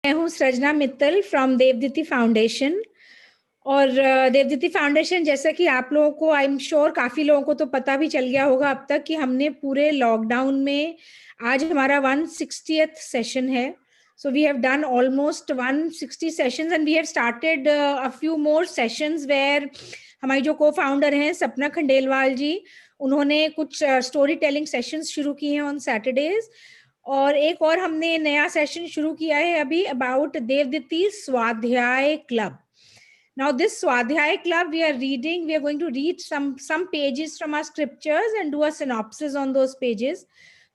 मैं हूँ सृजना Mittal from Devditi foundation. और देवदीति फाउंडेशन, जैसा कि आप लोगों को, आई एम श्योर काफी लोगों को तो पता भी चल गया होगा अब तक, कि हमने पूरे लॉकडाउन में, आज हमारा 160th सेशन है. So we have done almost 160 sessions and we have started a few more sessions where हमारी जो co-founder हैं सपना खंडेलवाल जी, उन्होंने कुछ स्टोरी टेलिंग सेशंस शुरू किए हैं ऑन सैटरडेज. और एक और हमने नया सेशन शुरू किया है अभी अबाउट देवदीति स्वाध्याय club. Now this Swadhyay Club, we are going to read some pages from our scriptures and do a synopsis on those pages.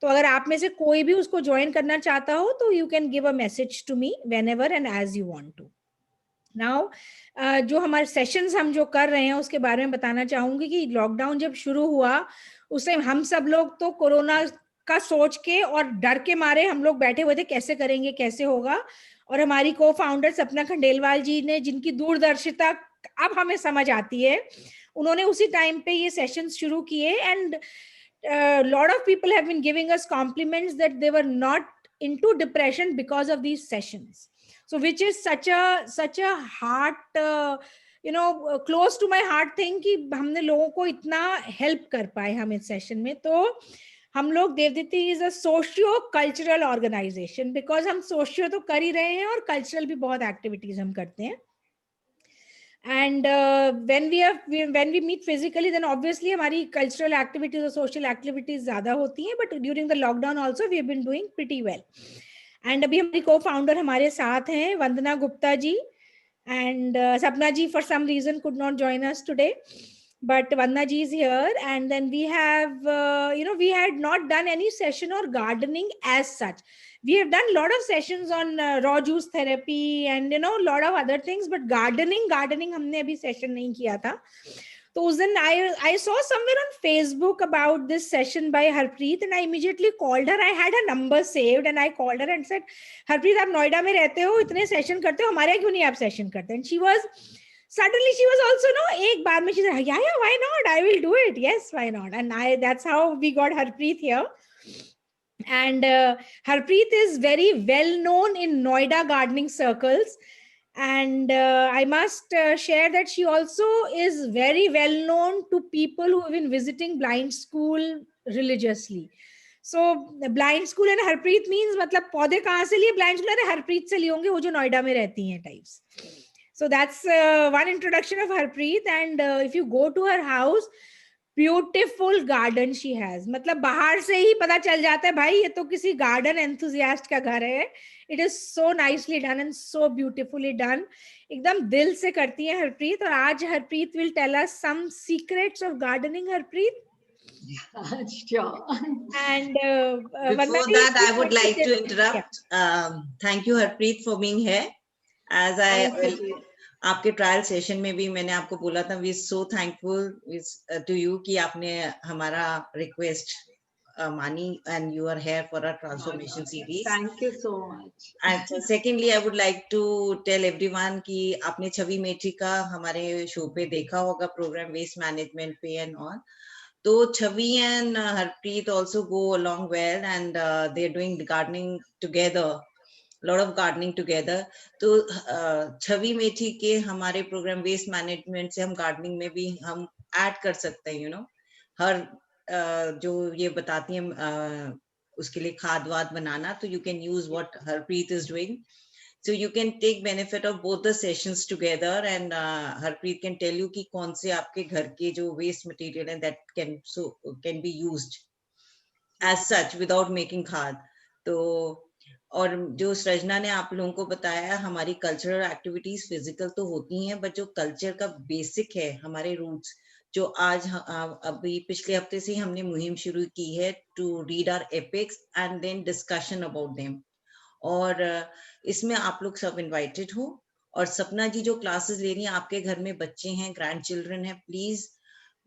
तो अगर आप में से कोई भी उसको ज्वाइन करना चाहता हो तो you can give a message to me whenever and as you want to. Now जो हमारे सेशंस हम जो कर रहे हैं उसके बारे में बताना चाहूंगी कि लॉकडाउन जब शुरू हुआ उस टाइम हम सब लोग तो कोरोना का सोच के और डर के मारे हम लोग बैठे हुए थे, कैसे करेंगे, कैसे होगा. और हमारी को फाउंडर सपना खंडेलवाल जी ने, जिनकी दूरदर्शिता अब हमें समझ आती है, उन्होंने उसी टाइम पे ये सेशंस शुरू किए. And lot of people have been giving us compliments that they were not into depression because of these sessions. So which is such a heart close to my heart thing कि हमने लोगों को इतना help कर पाए हम इस session में. तो हम लोग, Devditi is a socio cultural organisation, because हम सोशियो तो कर ही रहे हैं और कल्चरल भी बहुत एक्टिविटीज हम करते हैं. And when we meet physically, then obviously हमारी cultural activities और social activities ज़्यादा होती हैं, but during the lockdown also we have been doing pretty well. And अभी हमारी co-founder हमारे साथ हैं वंदना Gupta ji, and Sapna ji for some reason could not join us today, but Vandana ji is here. And then we have we had not done any session or gardening as such. We have done a lot of sessions on raw juice therapy and a lot of other things, but gardening हमने अभी session नहीं किया था. तो उस दिन I saw somewhere on Facebook about this session by Harpreet and I immediately called her. I had her number saved and I called her and said, Harpreet, आप नोएडा में रहते हो, इतने सेशन करते हो, हमारे यहाँ क्यों नहीं आप सेशन करते? And she was also एक बार में she said, yeah, why not? I will do it. Yes, why not? And that's how we got Harpreet here. And Harpreet is very well known in Noida gardening circles. And I must share that she also is very well known to people who have been visiting blind school religiously. So blind school and Harpreet means मतलब पौधे कहाँ से लिए blind school, अरे Harpreet से लिए होंगे, वो जो नोएडा में रहती हैं types. So that's one introduction of Harpreet. And if you go to her house, beautiful garden she has. मतलब बाहर से ही पता चल जाता है भाई ये तो किसी गार्डन एंथुजियास्ट का घर है. It is so nicely done and so beautifully done. एकदम दिल से करती है हरप्रीत. और आज Harpreet will tell us some secrets of gardening. Harpreet, sure. And before that I would like to interrupt. Thank you Harpreet for being here. As आपके trial session में भी मैंने आपको बोला था, we so thankful to you कि आपने हमारा रिक्वेस्ट मानी and you are here for a transformation series. Thank you so much. And secondly I would like to tell everyone कि आपने छवि मेथी का हमारे शो पे देखा होगा प्रोग्राम वेस्ट मैनेजमेंट पे एंड ऑल. तो Chhavi and Harpreet also go along well and they are doing the gardening together. lot of gardening together. तो छवि मेथी के हमारे प्रोग्राम वेस्ट मैनेजमेंट से हम गार्डनिंग में भी हम ऐड कर सकते हैं. हर जो ये बताती हैं उसके लिए खाद वाद बनाना, तो you can use what Harpreet is doing. So you can take benefit of both the sessions together and Harpreet can tell you कि कौन से आपके घर के जो waste material है that can be used as such without making खाद. तो और जो सृजना ने आप लोगों को बताया, हमारी कल्चरल एक्टिविटीज फिजिकल तो होती हैं, बट जो कल्चर का बेसिक है, हमारे रूट्स, जो आज अभी पिछले हफ्ते से हमने मुहिम शुरू की है to read our epics and then discussion about them. और इसमें आप लोग सब इनवाइटेड हो. और सपना जी जो क्लासेस ले रही हैं, आपके घर में बच्चे हैं, ग्रैंड चिल्ड्रन हैं, प्लीज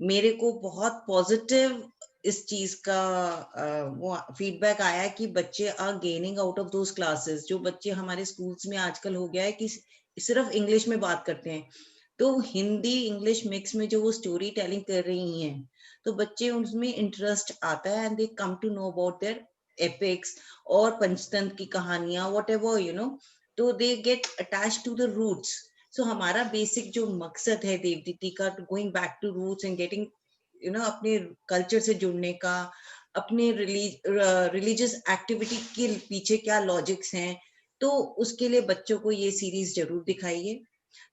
मेरे को बहुत पॉजिटिव इस चीज का वो फीडबैक आया कि बच्चे are gaining out of those classes. जो बच्चे हमारे स्कूल्स में आजकल हो गया है कि सिर्फ इंग्लिश में बात करते हैं, तो हिंदी इंग्लिश मिक्स में जो वो स्टोरी टेलिंग कर रही हैं, तो बच्चे उसमें इंटरेस्ट आता है and they come to know about their epics और पंचतंत्र की कहानियां, व्हाटएवर तो they get attach to the roots. So हमारा बेसिक जो मकसद है देवदीति का, going back to roots and getting अपने कल्चर से जुड़ने का, अपने रिलीजियस एक्टिविटी के पीछे क्या लॉजिक्स हैं, तो उसके लिए बच्चों को ये सीरीज जरूर दिखाइए.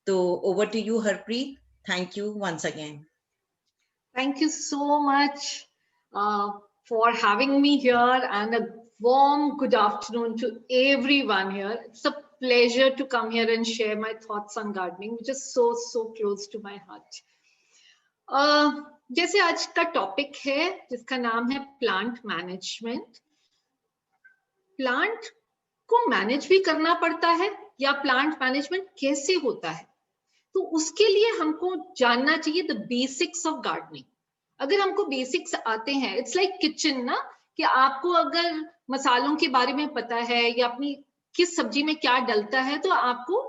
तो over to you Harpreet. Thank you once again. Thank you so much for having me here, and a warm good afternoon to everyone here. It's a pleasure to come here and share my thoughts on gardening, which is so close to my heart. जैसे आज का topic है जिसका नाम है plant management. Plant को manage भी करना पड़ता है, या प्लांट मैनेजमेंट कैसे होता है, तो उसके लिए हमको जानना चाहिए द बेसिक्स ऑफ गार्डनिंग. अगर हमको बेसिक्स आते हैं, इट्स लाइक किचन ना, कि आपको अगर मसालों के बारे में पता है या अपनी किस सब्जी में क्या डलता है, तो आपको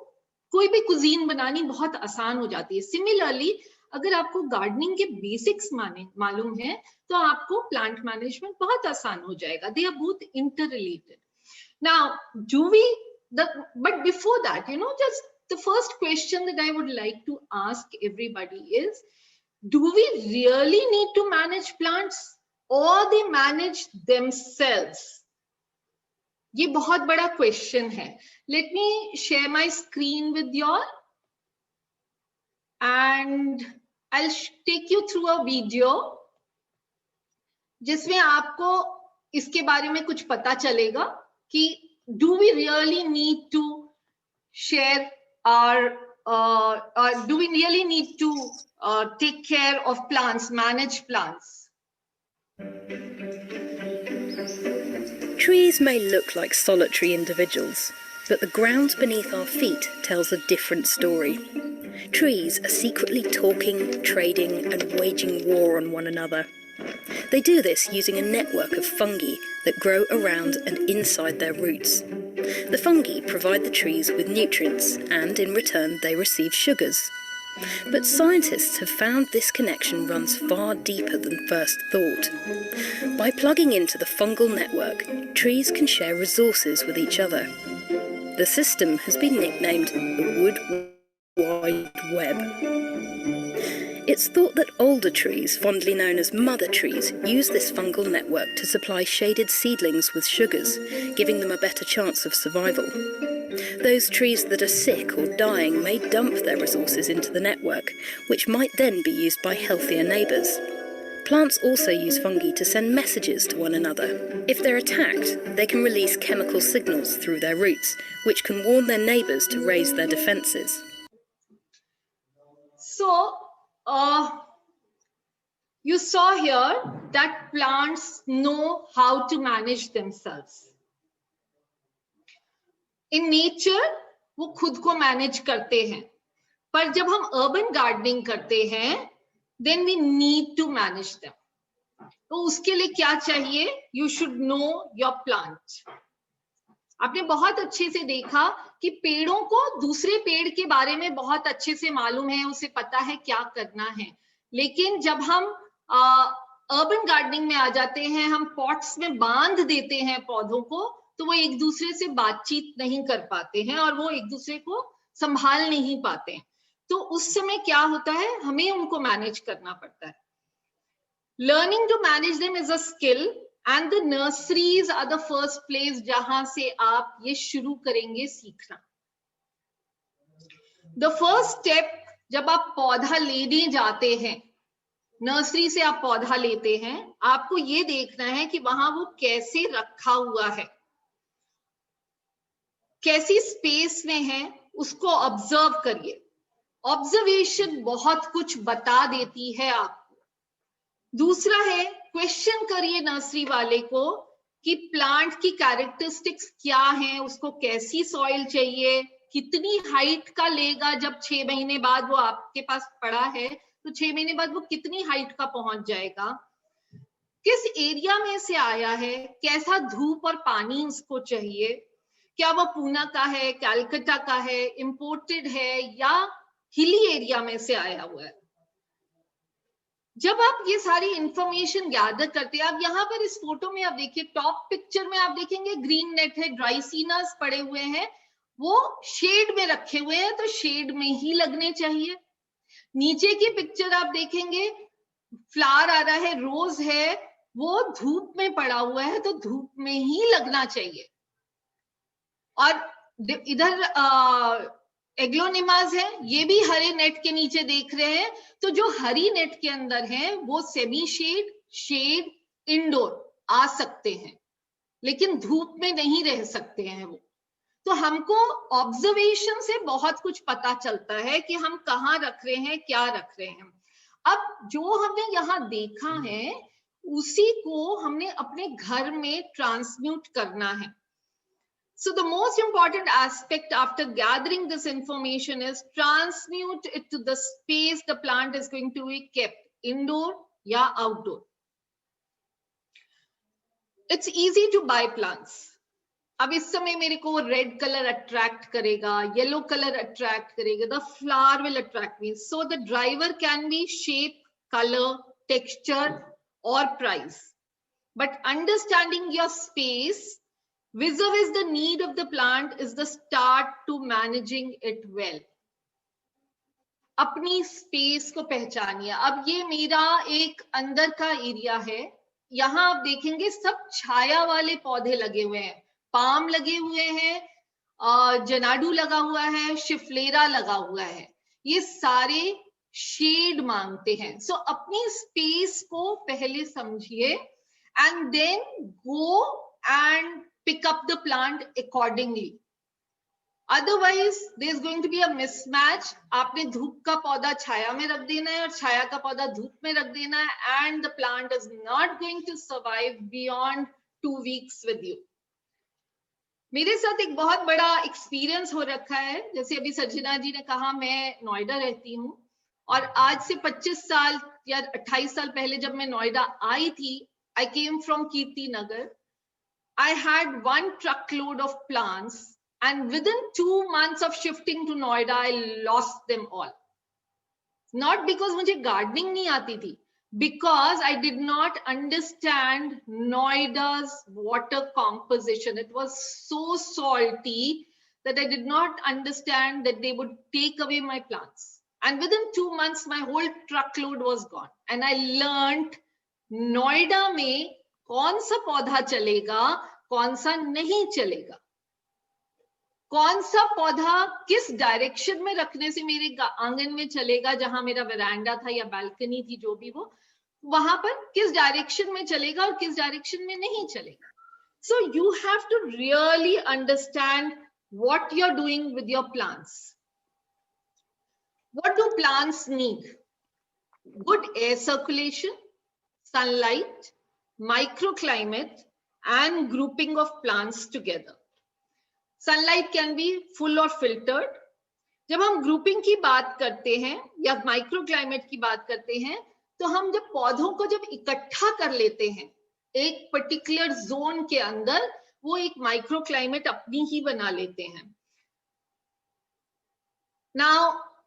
कोई भी कुजीन बनानी बहुत आसान हो जाती है. सिमिलरली अगर आपको गार्डनिंग के बेसिक्स मालूम है, तो आपको प्लांट मैनेजमेंट बहुत आसान हो जाएगा. They are both interrelated. Now but before that, just the first question that I would like to ask everybody is, do we really need to manage plants, or they manage themselves? ये बहुत बड़ा question है. Let me share my screen with you all, and I'll take you through a video जिसमें आपको इसके बारे में कुछ पता चलेगा कि do we really need to share our do we really need to take care of plants, manage plants? Trees may look like solitary individuals, but the ground beneath our feet tells a different story. Trees are secretly talking, trading, and waging war on one another. They do this using a network of fungi that grow around and inside their roots. The fungi provide the trees with nutrients, and in return they receive sugars. But scientists have found this connection runs far deeper than first thought. By plugging into the fungal network, trees can share resources with each other. The system has been nicknamed the Wood Wide Web. It's thought that older trees, fondly known as mother trees, use this fungal network to supply shaded seedlings with sugars, giving them a better chance of survival. Those trees that are sick or dying may dump their resources into the network, which might then be used by healthier neighbours. Plants also use fungi to send messages to one another. If they're attacked, they can release chemical signals through their roots, which can warn their neighbours to raise their defences. So, you saw here that plants know how to manage themselves. In nature, वो खुद को manage करते हैं, पर जब हम urban gardening करते हैं, then we need to manage them. तो उसके लिए क्या चाहिए? You should know your plant. आपने बहुत अच्छे से देखा कि पेड़ों को दूसरे पेड़ के बारे में बहुत अच्छे से मालूम है, उसे पता है क्या करना है. लेकिन जब हम अर्बन गार्डनिंग में आ जाते हैं, हम पॉट्स में बांध देते हैं पौधों को, तो वो एक दूसरे से बातचीत नहीं कर पाते हैं और वो एक दूसरे को संभाल नहीं पाते हैं. तो उस समय क्या होता है, हमें उनको मैनेज करना पड़ता है. Learning to manage them is a skill, and the nurseries are the first place जहां से आप ये शुरू करेंगे सीखना. The first step, जब आप पौधा लेने जाते हैं, नर्सरी से आप पौधा लेते हैं, आपको ये देखना है कि वहां वो कैसे रखा हुआ है, कैसी स्पेस में है, उसको ऑब्जर्व करिए. ऑब्जर्वेशन बहुत कुछ बता देती है आपको. दूसरा है, क्वेश्चन करिए नर्सरी वाले को कि प्लांट की कैरेक्टरिस्टिक्स क्या हैं, उसको कैसी सॉइल चाहिए, कितनी हाइट का लेगा. जब 6 महीने बाद वो आपके पास पड़ा है, तो 6 महीने बाद वो कितनी हाइट का पहुंच जाएगा, किस एरिया में से आया है, कैसा धूप और पानी उसको चाहिए, क्या वो पूना का है, कैलकटा का है, इंपोर्टेड है या हिली एरिया में से आया हुआ है. जब आप ये सारी इंफॉर्मेशन गैदर करते हैं, आप यहाँ पर इस फोटो में आप देखिए, टॉप पिक्चर में आप देखेंगे ग्रीन नेट है, ड्राइसिनास पड़े हुए हैं, वो शेड में रखे हुए हैं तो शेड में ही लगने चाहिए। नीचे की पिक्चर आप देखेंगे, फ्लावर आ रहा है, रोज है, वो धूप में पड़ा हुआ है तो धूप में ही लगना चाहिए। और इधर एग्लोनिमास है, ये भी हरे नेट के नीचे देख रहे हैं, तो जो हरी नेट के अंदर है वो सेमी शेड, शेड, इंडोर आ सकते हैं, लेकिन धूप में नहीं रह सकते हैं वो। तो हमको ऑब्जर्वेशन से बहुत कुछ पता चलता है कि हम कहाँ रख रहे हैं, क्या रख रहे हैं। अब जो हमने यहाँ देखा है उसी को हमने अपने घर में ट्रांसम्यूट करना है। So the most important aspect after gathering this information is transmute it to the space the plant is going to be kept, indoor या outdoor. It's easy to buy plants. अब इस समय मेरे को रेड कलर अट्रैक्ट करेगा, yellow colour attract करेगा, the flower will attract me. So the driver can be shape, colour, texture और price. But understanding your space vis-a-vis the need of the plant is the start to managing it well. अपनी space को पहचानिए. अब ये मेरा एक अंदर का area है, यहाँ आप देखेंगे सब छाया वाले पौधे लगे हुए हैं, पाम लगे हुए हैं, जनाडू लगा हुआ है, शिफलेरा लगा हुआ है, ये सारे शेड मांगते हैं. सो अपनी स्पेस को पहले समझिए and then go and pick up the plant accordingly. Otherwise there is going to be a mismatch. आपने धूप का पौधा छाया में रख देना है और छाया का पौधा धूप में रख देना है, and the plant is not going to survive beyond 2 weeks with you. मेरे साथ एक बहुत बड़ा एक्सपीरियंस हो रखा है. जैसे अभी सर्जना जी ने कहा, मैं नोएडा रहती हूँ और आज से 25 साल या 28 साल पहले जब मैं नोएडा आई थी, I came from Kirti Nagar. I had 1 truckload of plants and within 2 months of shifting to Noida, I lost them all. Not because मुझे gardening नहीं आती थी, because I did not understand Noida's water composition. It was so salty that I did not understand that they would take away my plants. And within 2 months, my whole truckload was gone. And I learned Noida में कौन सा पौधा चलेगा, कौन सा नहीं चलेगा, कौन सा पौधा किस डायरेक्शन में रखने से मेरे आंगन में चलेगा, जहां मेरा वेरांडा था या बालकनी थी, जो भी वो, वहां पर किस डायरेक्शन में चलेगा और किस डायरेक्शन में नहीं चलेगा. So you have to really understand what you are doing with your plants. What do plants need? Good air circulation, sunlight, microclimate and grouping of plants together. Sunlight can be full or filtered. जब हम grouping की बात करते हैं या microclimate की बात करते हैं, तो हम जब पौधों को जब इकट्ठा कर लेते हैं एक particular zone के अंदर, वो एक microclimate अपनी ही बना लेते हैं. Now,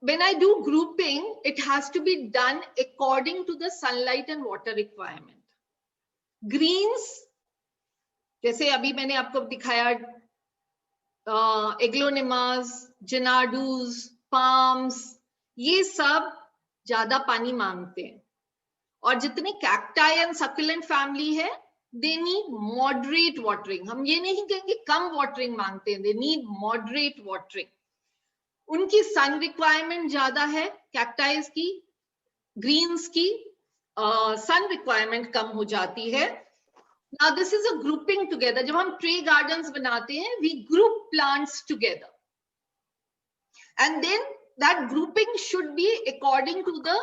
when I do grouping, it has to be done according to the sunlight and water requirement. Greens, जैसे अभी मैंने आपको दिखाया, एग्लोनिमास, जनाडूज, पाम्स, ये सब ज्यादा पानी मांगते हैं. और जितने कैक्टाई एंड सकुलेंट फैमिली है, दे नीड मॉडरेट वाटरिंग. हम ये नहीं कहेंगे कम वाटरिंग मांगते हैं, दे नीड मॉडरेट वाटरिंग. उनकी सन रिक्वायरमेंट ज्यादा है, कैक्टाइज की, ग्रीन्स की सन रिक्वायरमेंट कम हो जाती है. Now this is a grouping together. जब हम ट्री गार्डन्स बनाते हैं, we group plants together, and then that grouping should be according to the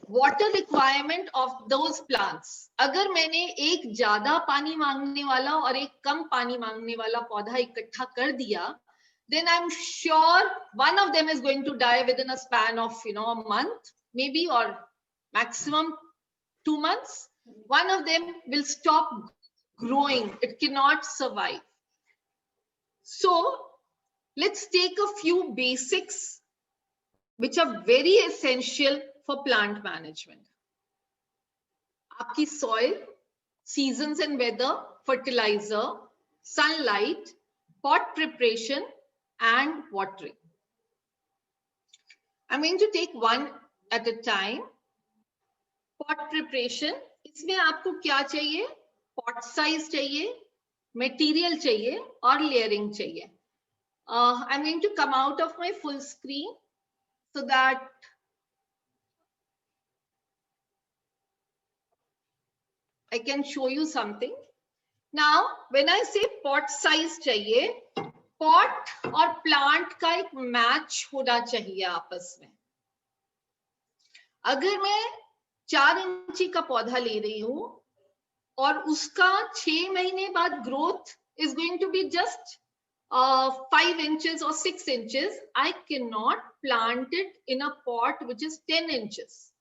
water requirement of those plants. अगर मैंने एक ज्यादा पानी मांगने वाला और एक कम पानी मांगने वाला पौधा इकट्ठा कर दिया, then I'm sure one of them is going to die within a span of, a month, maybe, or maximum 2 months. One of them will stop growing. It cannot survive. So let's take a few basics which are very essential for plant management. आपकी soil, seasons and weather, fertilizer, sunlight, pot preparation, and watering. I'm going to take one at a time. Pot preparation. इसमें आपको क्या चाहिए? Pot size चाहिए, material चाहिए और layering चाहिए. I'm going to come out of my full screen so that I can show you something. Now, when I say pot size चाहिए, pot और plant का एक match होना चाहिए आपस में. अगर मैं 4 इंची का पौधा ले रही हूं और उसका 6 महीने बाद growth is going to be just 5 inches or 6 inches, I cannot plant it in a pot which is 10 inches.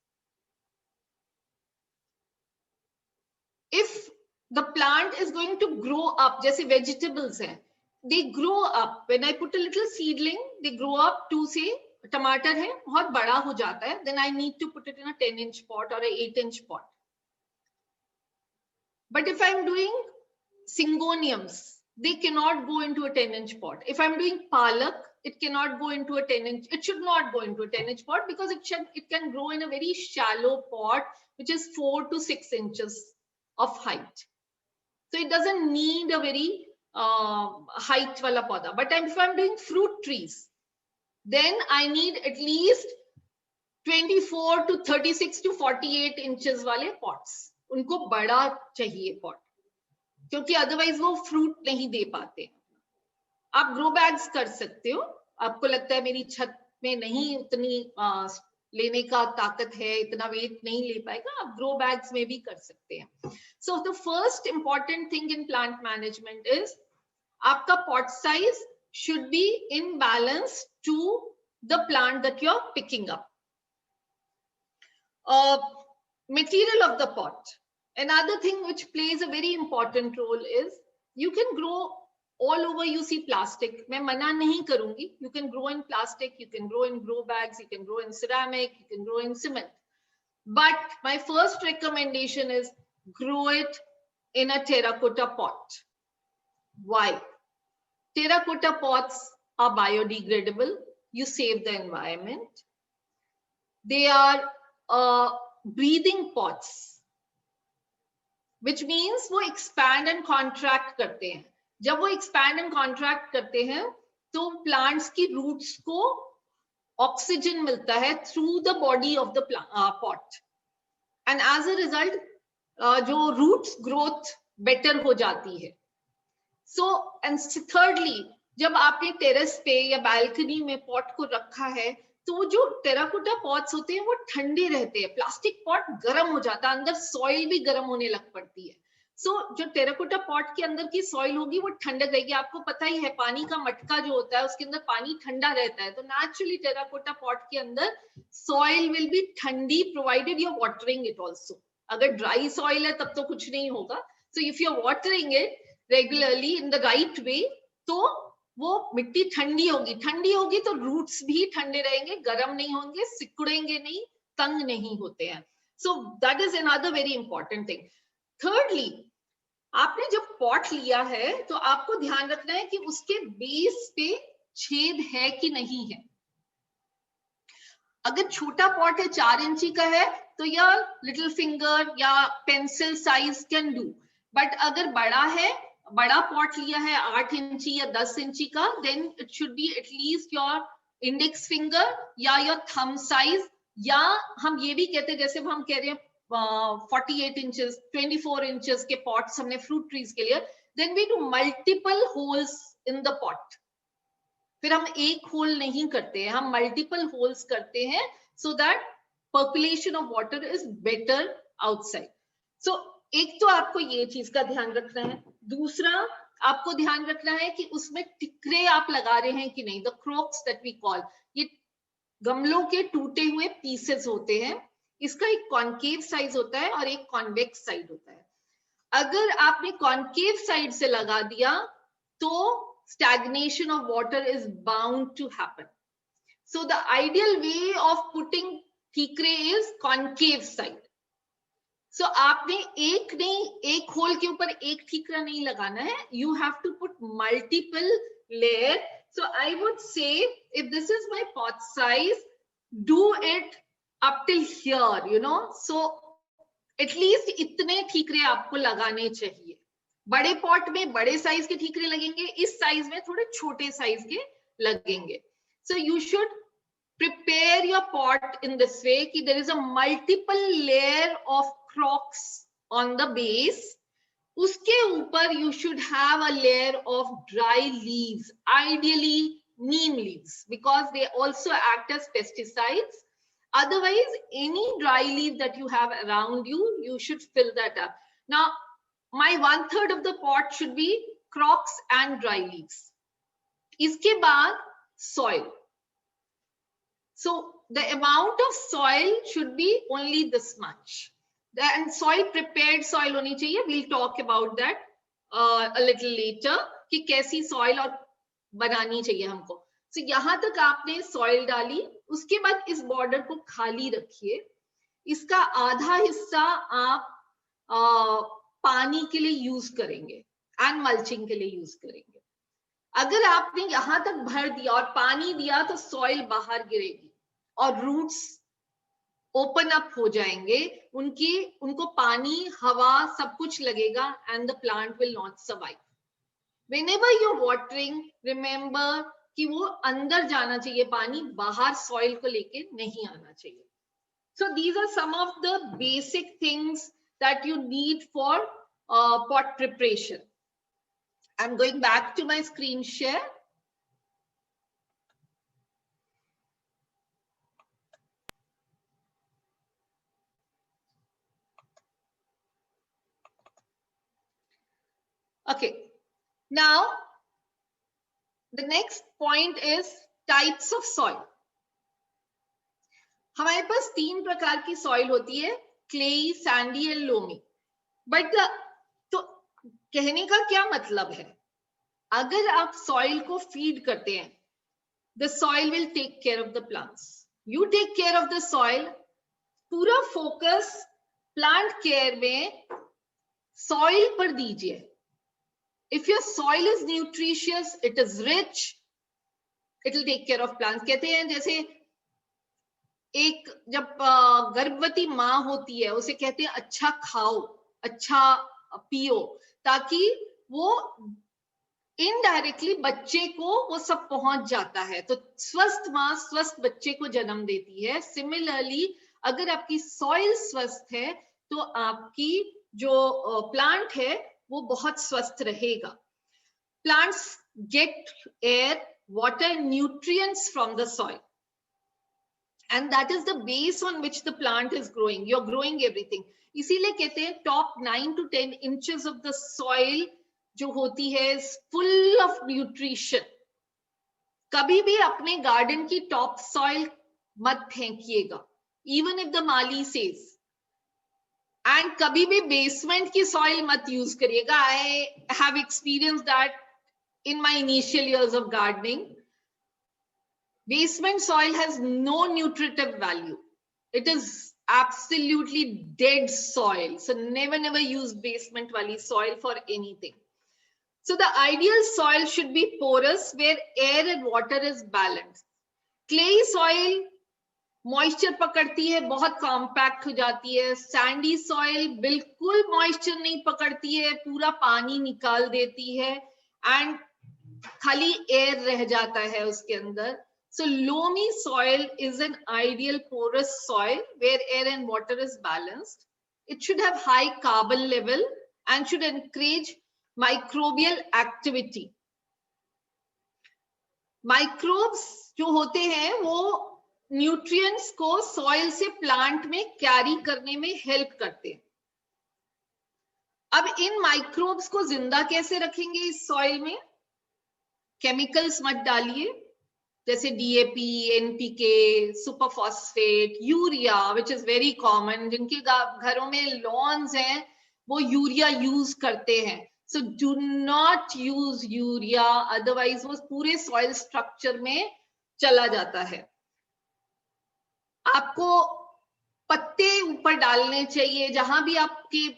If the plant is going to grow up, जैसे vegetables हैं, they grow up. When I put a little seedling, they grow up to, say, टमाटर है, बहुत बड़ा हो जाता है, then I need to put it in a 10-inch pot or a 8-inch pot. But if I'm doing syngoniums, they cannot go into a 10-inch pot. If I'm doing palak, it cannot go into a 10-inch. It should not go into a 10-inch pot because it can grow in a very shallow pot, which is 4 to 6 inches of height. So it doesn't need a very height wala poda. But if I'm doing fruit trees, then I need at least 24 to 36 to 48 inches wale pots. उनको बड़ा चाहिए pot, क्योंकि otherwise वो fruit नहीं दे पाते. आप grow bags कर सकते हो. आपको लगता है मेरी छत में नहीं उतनी लेने का ताकत है, इतना weight नहीं ले पाएगा, आप grow bags में भी कर सकते हैं. So the first important thing in plant management is आपका pot size should be in balance to the plant that you're picking up. Material of the pot. Another thing which plays a very important role is you can grow all over. You see plastic. मैं मना नहीं करूंगी. You can grow in plastic. You can grow in grow bags. You can grow in ceramic. You can grow in cement. But my first recommendation is grow it in a terracotta pot. Why? Terracotta pots are biodegradable. You save the environment. They are breathing pots, which means वो expand and contract करते हैं. जब वो expand and contract करते हैं, तो plants की roots को oxygen मिलता है through the body of the pot, and as a result, जो roots growth better हो जाती है. So, and thirdly, जब आपने terrace पे या balcony में pot को रखा है, तो जो टेराकोटा पॉट्स होते हैं वो ठंडे रहते हैं. प्लास्टिक पॉट गर्म हो जाता है, अंदर सॉइल भी गर्म होने लग पड़ती है. सो जो टेराकोटा पॉट के अंदर की सॉइल होगी वो ठंडक रहेगी. आपको पता ही है पानी का मटका जो होता है उसके अंदर पानी ठंडा रहता है, तो नेचुरली टेराकोटा पॉट के अंदर सॉइल विल बी ठंडी provided you are watering it also. अगर ड्राई सॉइल है तब तो कुछ नहीं होगा. So if you are watering it regularly in the right way, तो वो मिट्टी ठंडी होगी तो रूट्स भी ठंडे रहेंगे, गर्म नहीं होंगे, सिकुड़ेंगे नहीं, तंग नहीं होते हैं. So that is another very important thing. Thirdly, आपने जब पॉट लिया है तो आपको ध्यान रखना है कि उसके बेस पे छेद है कि नहीं है. अगर छोटा पॉट है, 4 इंची का है, तो या लिटिल फिंगर या pencil size can do. But अगर बड़ा पॉट लिया है 8 इंची या 10 इंची का, then it should be at least your index finger या योर थंब साइज, या हम ये भी कहते हैं, जैसे हम कह रहे हैं 48 इंचेस 24 इंचेस के पॉट्स हमने फ्रूट ट्रीज के लिए, then we do multiple holes in the pot. फिर हम एक होल नहीं करते हैं, हम मल्टीपल होल्स करते हैं, so that percolation of water is better outside. So एक तो आपको ये चीज का ध्यान रखना है. दूसरा आपको ध्यान रखना है कि उसमें टिकरे आप लगा रहे हैं कि नहीं. The crocks that we call, ये गमलों के टूटे हुए पीसेस होते हैं. इसका एक कॉन्केव साइज होता है और एक कॉन्वेक्स साइड होता है. अगर आपने कॉन्केव साइड से लगा दिया तो stagnation of water is bound to happen. So the ideal way of putting ठीकरे is concave side. So आपने एक होल के ऊपर एक ठीकरा नहीं लगाना है. You have to put multiple layer So I would say, if this is my pot size, do it up till here, you know. So at least इतने ठीकरे आपको लगाने चाहिए. बड़े पॉट में बड़े साइज के ठीकरे लगेंगे, इस साइज में थोड़े छोटे साइज के लगेंगे. So you should prepare your pot in this way कि there is a multiple layer of crocks on the base. उसके ऊपर you should have a layer of dry leaves, ideally neem leaves, because they also act as pesticides. Otherwise, any dry leaf that you have around you, you should fill that up. Now, my 1/3 of the pot should be crocks and dry leaves. इसके बाद soil. So the amount of soil should be only this much. And soil, prepared soil होनी चाहिए. We'll talk about that a little later कि कैसी soil और बनानी चाहिए हमको. So यहाँ तक आपने soil डाली, उसके बाद इस border को खाली रखिए. इसका आधा हिस्सा आप पानी के लिए use करेंगे and mulching के लिए use करेंगे. अगर आपने यहाँ तक भर दिया और पानी दिया तो soil बाहर गिरेगी और roots open up हो जाएंगे, उनको पानी, हवा सब कुछ लगेगा and the plant will not survive. Whenever you're watering, remember कि वो अंदर जाना चाहिए पानी, बाहर soil को लेके नहीं आना चाहिए. So these are some of the basic things that you need for pot preparation. I'm going back to my screen share. Okay, now the next point is types of soil. हमारे पास 3 प्रकार की soil होती है, clay, sandy and loamy. But तो कहने का क्या मतलब है? अगर आप soil को feed करते हैं, the soil will take care of the plants. You take care of the soil. पूरा focus plant care में soil पर दीजिए. If your soil is nutritious, it is rich, it will take care of plants. कहते हैं जैसे एक जब गर्भवती माँ होती है, उसे कहते हैं अच्छा खाओ, अच्छा पियो, ताकि वो इनडायरेक्टली बच्चे को वो सब पहुंच जाता है. तो स्वस्थ माँ स्वस्थ बच्चे को जन्म देती है. सिमिलरली अगर आपकी सॉइल स्वस्थ है तो आपकी जो प्लांट है वो बहुत स्वस्थ रहेगा. Plants get air, water, nutrients from the soil, and that is the base on which the plant is growing. You're growing everything. इसीलिए कहते हैं top 9 to 10 inches of the soil जो होती है is full of nutrition. कभी भी अपने garden की top soil मत फेंकिएगा, even if the Mali says. And कभी भी basement की soil मत use करिएगा. I have experienced that in my initial years of gardening. Basement soil has no nutritive value. It is absolutely dead soil. So never use basement wali soil for anything. So the ideal soil should be porous where air and water is balanced. Clay soil moisture पकड़ती है, बहुत compact हो जाती है. Sandy soil बिल्कुल moisture नहीं पकड़ती है, पूरा पानी निकाल देती है एंड खाली एयर रह जाता है उसके अंदर. So loamy soil is an ideal porous soil where air and water is balanced. It should have high carbon level and should encourage microbial activity. Microbes जो होते हैं वो न्यूट्रिएंट्स को सॉइल से प्लांट में कैरी करने में हेल्प करते हैं. अब इन माइक्रोब्स को जिंदा कैसे रखेंगे इस सॉइल में? केमिकल्स मत डालिए, जैसे DAP, NPK, superphosphate, urea which is very common. जिनके घरों में लॉन्स हैं वो यूरिया यूज करते हैं. So do not use urea, otherwise वो पूरे सॉइल स्ट्रक्चर में चला जाता है. आपको पत्ते ऊपर डालने चाहिए, जहां भी आपके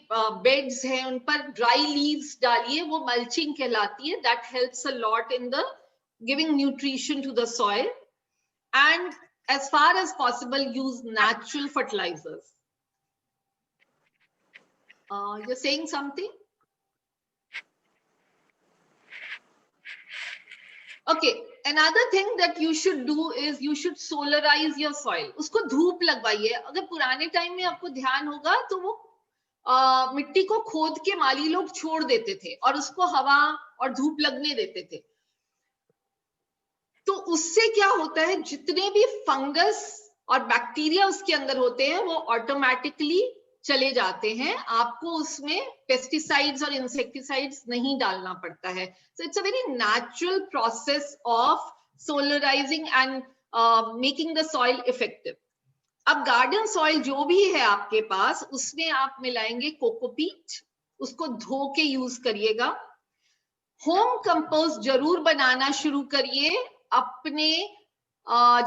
बेड्स हैं उन पर ड्राई लीव्स डालिए, वो मल्चिंग कहलाती है. That helps a lot in the giving nutrition to the soil, and as far as possible use natural fertilizers. You're saying something? Okay, another thing that you should do is you should solarize your soil. उसको धूप लगवाइए. अगर पुराने time में आपको ध्यान होगा तो वो मिट्टी को खोद के माली लोग छोड़ देते थे और उसको हवा और धूप लगने देते थे. तो उससे क्या होता है, जितने भी फंगस और बैक्टीरिया उसके अंदर होते हैं वो ऑटोमेटिकली चले जाते हैं. आपको उसमें पेस्टिसाइड्स और इंसेक्टिसाइड्स नहीं डालना पड़ता है. So it's a very natural process of solarising and making the soil effective. अब गार्डन सॉइल जो भी है आपके पास, उसमें आप मिलाएंगे कोकोपीट, उसको धो के यूज करिएगा. होम कंपोस्ट जरूर बनाना शुरू करिए अपने,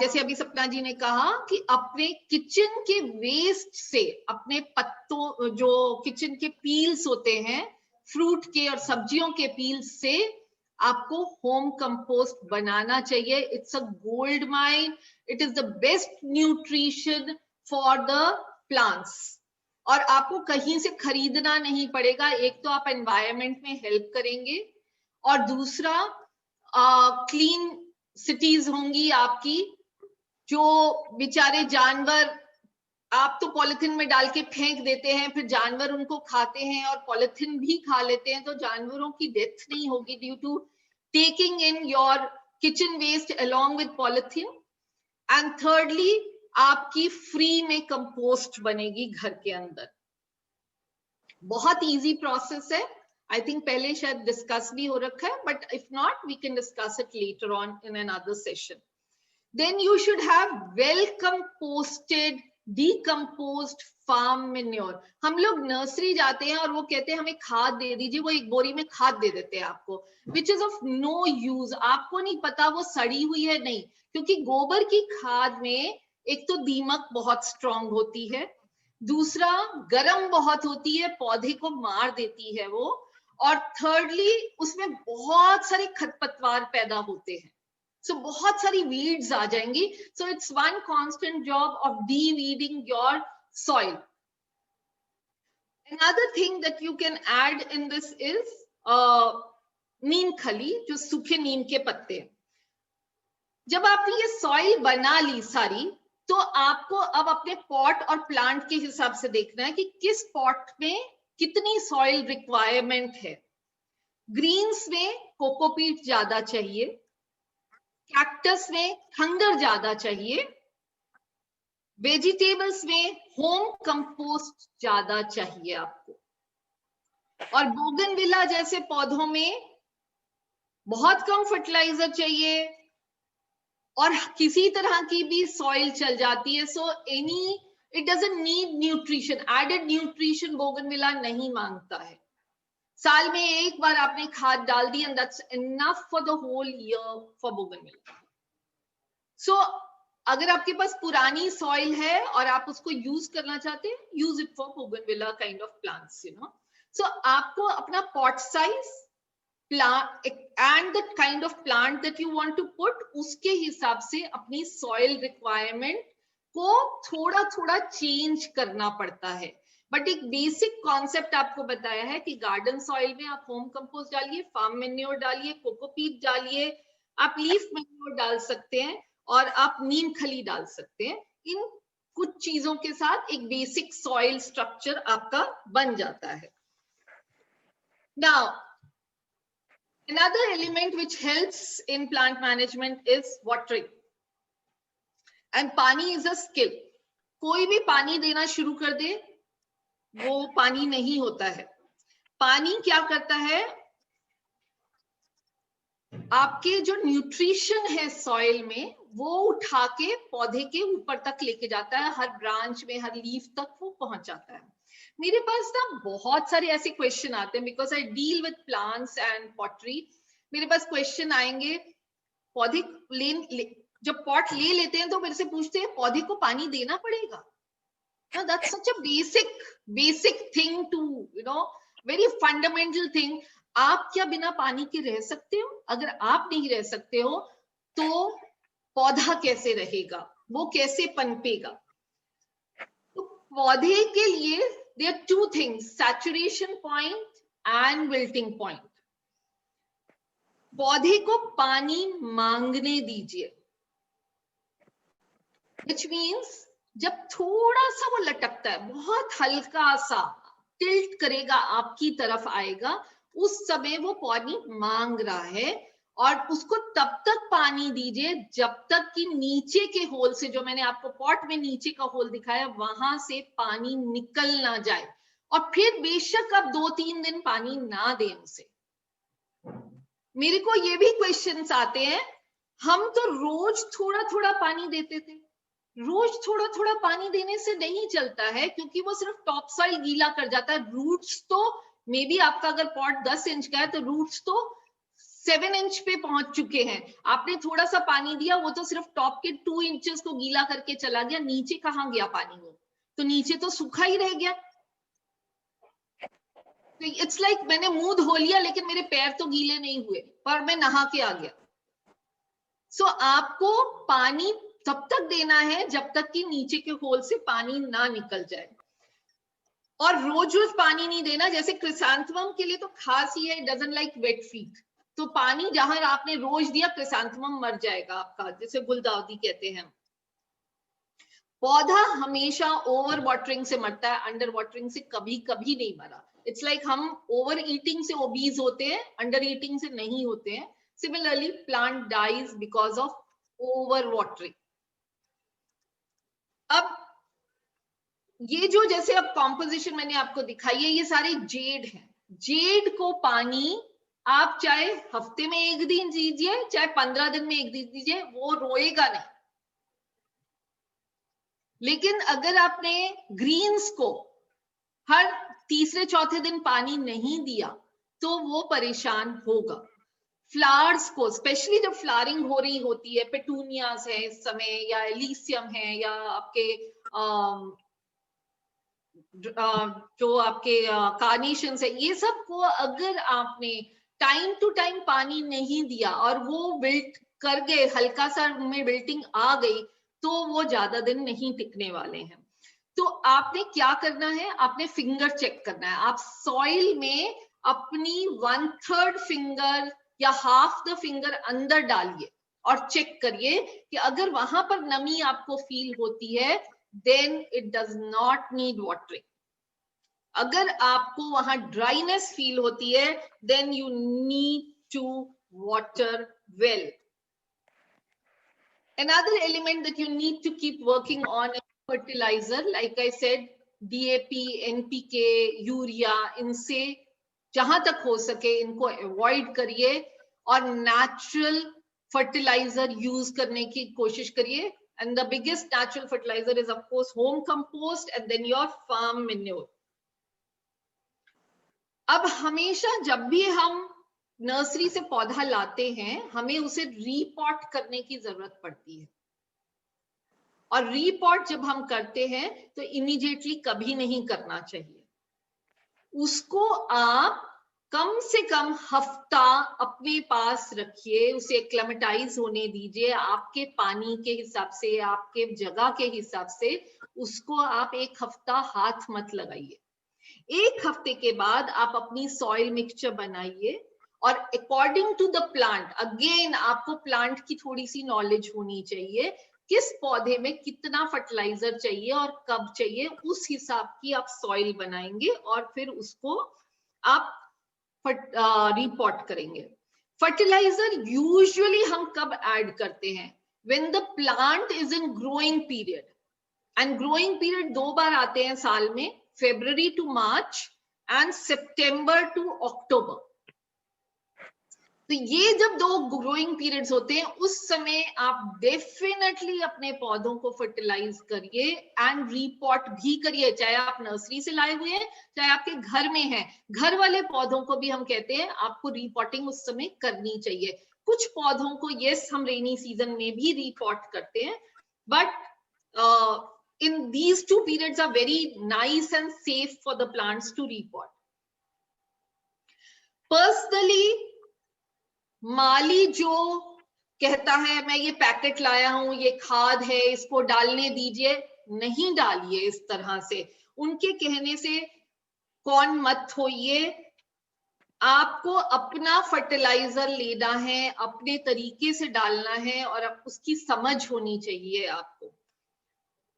जैसे अभी सपना जी ने कहा कि अपने किचन के वेस्ट से, अपने पत्तों, जो किचन के पील्स होते हैं फ्रूट के और सब्जियों के पील्स से आपको होम कंपोस्ट बनाना चाहिए. It's a gold mine. It is the best nutrition for the plants और आपको कहीं से खरीदना नहीं पड़ेगा. एक तो आप एनवायरनमेंट में हेल्प करेंगे और दूसरा क्लीन सिटीज होंगी आपकी. जो बेचारे जानवर, आप तो पॉलिथीन में डाल के फेंक देते हैं, फिर जानवर उनको खाते हैं और पॉलिथीन भी खा लेते हैं, तो जानवरों की डेथ नहीं होगी due to taking in your kitchen waste along with polythene. And thirdly, आपकी फ्री में कंपोस्ट बनेगी घर के अंदर. बहुत इजी प्रोसेस है. आई थिंक पहले शायद डिस्कस भी हो रखा है, but if not we can discuss it later on in another session. Then you should have well composted decomposed farm manure. हम लोग नर्सरी जाते हैं और वो कहते हैं हमें खाद दे दीजिए, वो एक बोरी में खाद दे देते हैं आपको, which is of no use. आपको नहीं पता वो सड़ी हुई है नहीं, क्योंकि गोबर की खाद में एक तो दीमक बहुत स्ट्रांग होती है, दूसरा गर्म बहुत होती है, पौधे को मार देती है वो, और थर्डली उसमें बहुत सारे खरपतवार पैदा होते हैं. So बहुत सारी weeds आ जाएंगी. So it's one constant job of de-weeding your soil. Another thing that you can add in this is नीम खली, जो सूखे नीम के पत्ते. जब आपने ये सॉइल बना ली सारी, तो आपको अब अपने पॉट और प्लांट के हिसाब से देखना है कि किस पॉट में कितनी सॉइल रिक्वायरमेंट है. ग्रीन्स में कोकोपीट ज्यादा चाहिए, कैक्टस में खंगर ज्यादा चाहिए, वेजिटेबल्स में होम कंपोस्ट ज्यादा चाहिए आपको, और बोगनविला जैसे पौधों में बहुत कम फर्टिलाइजर चाहिए और किसी तरह की भी सॉइल चल जाती है. So any it doesn't need nutrition, added nutrition bougainvillea नहीं मांगता है. साल में एक बार आपने खाद डाल दी and that's enough for the whole year for bougainvillea. So अगर आपके पास पुरानी सॉइल है और आप उसको यूज करना चाहते हैं, use it for bougainvillea kind of plants, you know. So आपको अपना pot size, plant and the kind of plant that you want to put, उसके हिसाब से अपनी soil requirement को थोड़ा थोड़ा change करना पड़ता है. बट एक बेसिक कॉन्सेप्ट आपको बताया है कि गार्डन सॉइल में आप होम कंपोस्ट डालिए, फार्म मैन्योर डालिए, कोकोपीट डालिए, आप लीफ मैन्योर डाल सकते हैं और आप नीम खली डाल सकते हैं. इन कुछ चीजों के साथ एक बेसिक सॉइल स्ट्रक्चर आपका बन जाता है. Now, another element which helps in plant management is watering. And पानी is a skill. कोई भी पानी देना शुरू कर दे, वो पानी नहीं होता है. पानी क्या करता है, आपके जो न्यूट्रिशन है सॉइल में वो उठा के पौधे के ऊपर तक लेके जाता है, हर ब्रांच में, हर लीफ तक वो पहुंच जाता है. मेरे पास ना बहुत सारे ऐसे क्वेश्चन आते हैं, because I deal with plants and pottery. मेरे पास क्वेश्चन आएंगे, पौधे जब पॉट ले लेते हैं तो मेरे से पूछते हैं पौधे को पानी देना पड़ेगा. Now, that's such a basic thing to, you know, very fundamental thing. आप क्या बिना पानी के रह सकते हो? अगर आप नहीं रह सकते हो तो पौधा कैसे रहेगा, वो कैसे पनपेगा? तो पौधे के लिए there are two things, saturation point and wilting point. पौधे को पानी मांगने दीजिए, which means जब थोड़ा सा वो लटकता है, बहुत हल्का सा टिल्ट करेगा, आपकी तरफ आएगा, उस समय वो पानी मांग रहा है, और उसको तब तक पानी दीजिए जब तक कि नीचे के होल से, जो मैंने आपको पॉट में नीचे का होल दिखाया, वहां से पानी निकल ना जाए। और फिर बेशक आप 2-3 दिन पानी ना दें उसे। मेरे को ये भी क्वेश्चंस आते हैं, हम तो रोज थोड़ा थोड़ा पानी देते थे। रोज थोड़ा थोड़ा पानी देने से नहीं चलता है, क्योंकि वो सिर्फ टॉप सॉइल गीला कर जाता है। रूट्स तो मे बी आपका अगर पॉट 10 इंच का है तो रूट्स तो 7 इंच पे पहुंच चुके हैं। आपने थोड़ा सा पानी दिया, वो तो सिर्फ टॉप के 2 इंचेस को गीला करके चला गया, नीचे कहाँ गया पानी? वो तो नीचे तो सूखा ही रह गया। तो इट्स लाइक मैंने मुंह धो लिया लेकिन मेरे पैर तो गीले नहीं हुए, पर मैं नहा के आ गया। सो आपको पानी तब तक देना है जब तक कि नीचे के होल से पानी ना निकल जाए, और रोज रोज पानी नहीं देना। जैसे क्रिसैंथेमम के लिए तो खास ही है, it doesn't like wet feet, तो पानी जहां आपने रोज दिया क्रिसैंथेमम मर जाएगा आपका, जैसे गुलदाउदी कहते हैं। पौधा हमेशा ओवर वाटरिंग से मरता है, अंडर वाटरिंग से कभी कभी नहीं मरा। इट्स लाइक हम ओवर ईटिंग से ओबीज होते हैं, अंडर ईटिंग से नहीं होते हैं। Similarly plant dies because of over watering. अब ये जो जैसे अब कॉम्पोजिशन मैंने आपको दिखाई है, ये सारे जेड हैं। जेड को पानी आप चाहे हफ्ते में 1 दिन दीजिए, चाहे 15 दिन में 1 दिन दीजिए, वो रोएगा नहीं। लेकिन अगर आपने ग्रीन्स को हर तीसरे चौथे दिन पानी नहीं दिया तो वो परेशान होगा। फ्लावर्स को स्पेशली जब फ्लावरिंग हो रही होती है, पेटूनियाज है इस समय, या एलिसियम है, या आपके जो आपके कार्नेशंस है, ये सब को अगर आपने टाइम टू टाइम पानी नहीं दिया और वो विल्ट कर गए, हल्का सा उनमें विल्टिंग आ गई, तो वो ज्यादा दिन नहीं टिकने वाले हैं। तो आपने क्या करना है, आपने फिंगर चेक करना है। आप सॉइल में अपनी 1/3 फिंगर या हाफ द फिंगर अंदर डालिए और चेक करिए कि अगर वहां पर नमी आपको फील होती है, then it does not need watering. अगर आपको वहां ड्राइनेस फील होती है, then you need to water well. Another element that you need to keep working on is fertilizer. Like I said, DAP, NPK, urea, इनसे जहां तक हो सके इनको अवॉइड करिए और नेचुरल फर्टिलाइजर यूज करने की कोशिश करिए। And the biggest natural fertilizer is of course home compost and then your farm manure. अब हमेशा जब भी हम नर्सरी से पौधा लाते हैं, हमें उसे रीपॉट करने की जरूरत पड़ती है। और रीपॉट जब हम करते हैं तो इमीडिएटली कभी नहीं करना चाहिए। उसको आप कम से कम हफ्ता अपने पास रखिए, उसे एक्लेमेटाइज होने दीजिए। आपके पानी के हिसाब से, आपके जगह के हिसाब से उसको आप 1 हफ्ता हाथ मत लगाइए। 1 हफ्ते के बाद आप अपनी सॉइल मिक्सचर बनाइए और according to the plant, again आपको प्लांट की थोड़ी सी नॉलेज होनी चाहिए, किस पौधे में कितना फर्टिलाइजर चाहिए और कब चाहिए, उस हिसाब की आप सॉइल बनाएंगे और फिर उसको आप रिपॉट करेंगे। फर्टिलाइजर यूजुअली हम कब ऐड करते हैं? When the plant is in growing period, and growing period 2 बार आते हैं साल में, February to March and September to October। तो ये जब 2 ग्रोइंग पीरियड्स होते हैं, उस समय आप डेफिनेटली अपने पौधों को फर्टिलाइज करिए एंड रिपॉट भी करिए, चाहे आप नर्सरी से लाए हुए हैं, चाहे आपके घर में है। घर वाले पौधों को भी हम कहते हैं आपको रिपॉटिंग उस समय करनी चाहिए। कुछ पौधों को यस हम रेनी सीजन में भी रिपॉट करते हैं, but in these 2 periods are very nice and safe for the plants to repot. Personally माली जो कहता है मैं ये पैकेट लाया हूं, ये खाद है, इसको डालने दीजिए, नहीं डालिए इस तरह से। उनके कहने से कौन मत होइए। आपको अपना फर्टिलाइजर लेना है, अपने तरीके से डालना है और उसकी समझ होनी चाहिए आपको।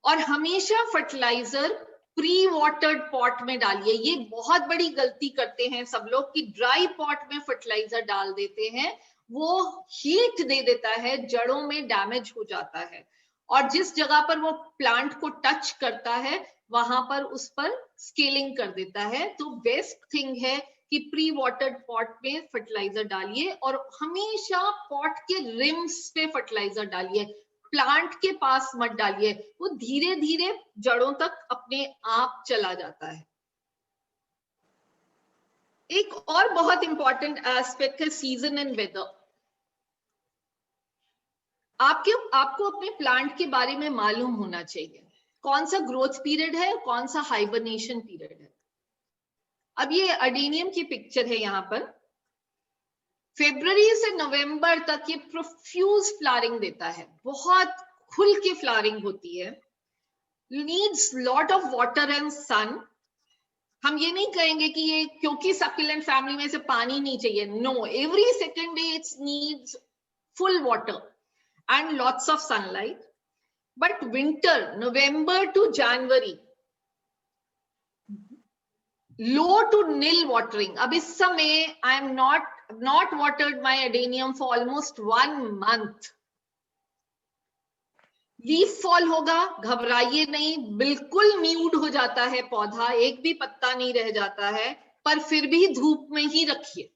और हमेशा फर्टिलाइजर प्री वाटर्ड पॉट में डालिए। ये बहुत बड़ी गलती करते हैं सब लोग कि ड्राई पॉट में फर्टिलाइजर डाल देते हैं, वो हीट दे देता है, जड़ों में डैमेज हो जाता है और जिस जगह पर वो प्लांट को टच करता है वहां पर उस पर स्केलिंग कर देता है। तो बेस्ट थिंग है कि प्री वाटर्ड पॉट में फर्टिलाइजर डालिए और हमेशा पॉट के रिम्स पे फर्टिलाइजर डालिए, प्लांट के पास मत डालिए, वो धीरे धीरे जड़ों तक अपने आप चला जाता है। एक और बहुत इंपॉर्टेंट एस्पेक्ट है सीजन एंड वेदर। आपको अपने प्लांट के बारे में मालूम होना चाहिए कौन सा ग्रोथ पीरियड है, कौन सा हाइबरनेशन पीरियड है। अब ये अडेनियम की पिक्चर है यहाँ पर। फरवरी से नवंबर तक ये प्रोफ्यूज फ्लावरिंग देता है, बहुत खुल के फ्लावरिंग होती है, needs lot of water and sun. हम ये नहीं कहेंगे कि ये क्योंकि सक्यूलेंट फैमिली में से पानी नहीं चाहिए, no, every second day it's needs full water and lots of sunlight. But winter, November to January, low to nil watering. अब इस समय I am not watered my adenium for almost 1 month. Leaf fall होगा, घबराइए नहीं, बिल्कुल mute हो जाता है पौधा, एक भी पत्ता नहीं रह जाता है, पर फिर भी धूप में ही रखिए।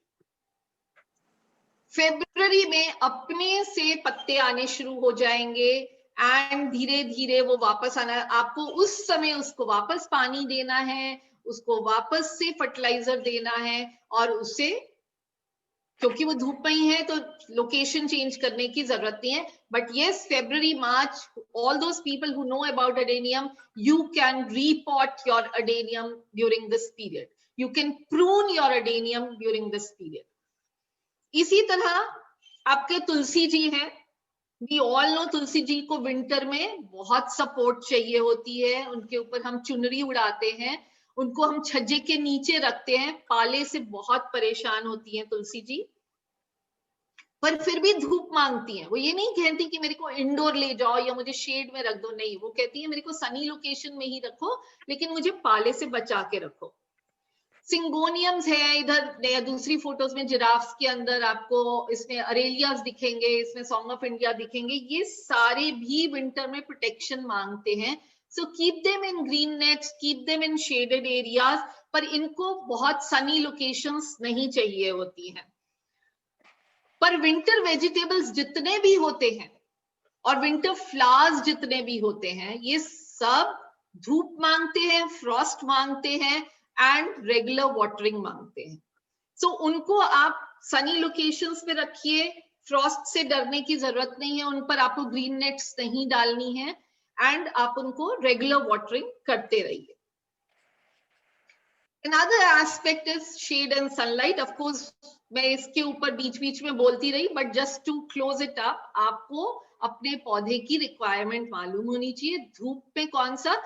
फरवरी में अपने से पत्ते आने शुरू हो जाएंगे एंड धीरे धीरे वो वापस आना। आपको उस समय उसको वापस पानी देना है, उसको वापस से फर्टिलाइजर देना है और उसे, क्योंकि वो धूप में ही है तो लोकेशन चेंज करने की जरूरत नहीं है। But yes, February March, all those people who know about adenium, you can repot your adenium during this period, you can prune your adenium during this period. इसी तरह आपके तुलसी जी हैं, we all know Tulsi ji को विंटर में बहुत support चाहिए होती है, उनके ऊपर हम चुनरी उड़ाते हैं, उनको हम छज्जे के नीचे रखते हैं, पाले से बहुत परेशान होती हैं तुलसी जी, पर फिर भी धूप मांगती हैं। वो ये नहीं कहती कि मेरे को इंडोर ले जाओ या मुझे शेड में रख दो, नहीं, वो कहती है मेरे को सनी लोकेशन में ही रखो लेकिन मुझे पाले से बचा के रखो। सिंगोनियम्स है इधर, दूसरी फोटोज में जिराफ्स के अंदर आपको इसमें अरेलियास दिखेंगे, इसमें सॉन्ग ऑफ इंडिया दिखेंगे, ये सारे भी विंटर में प्रोटेक्शन मांगते हैं। So keep them in green nets, keep them in shaded areas, पर इनको बहुत सनी लोकेशंस नहीं चाहिए होती हैं। पर विंटर वेजिटेबल्स जितने भी होते हैं और विंटर फ्लावर्स जितने भी होते हैं, ये सब धूप मांगते हैं, फ्रॉस्ट मांगते हैं एंड रेगुलर वाटरिंग मांगते हैं। सो उनको आप सनी लोकेशंस पे रखिए, फ्रॉस्ट से डरने की जरूरत नहीं है, उन पर आपको ग्रीन नेट्स नहीं डालनी है एंड आप उनको रेगुलर वाटरिंग करते रहिए। Another aspect is shade and sunlight. Of course, मैं इसके ऊपर बीच बीच में बोलती रही, but just to close it up, आपको अपने पौधे की रिक्वायरमेंट मालूम होनी चाहिए, धूप में कौन सा।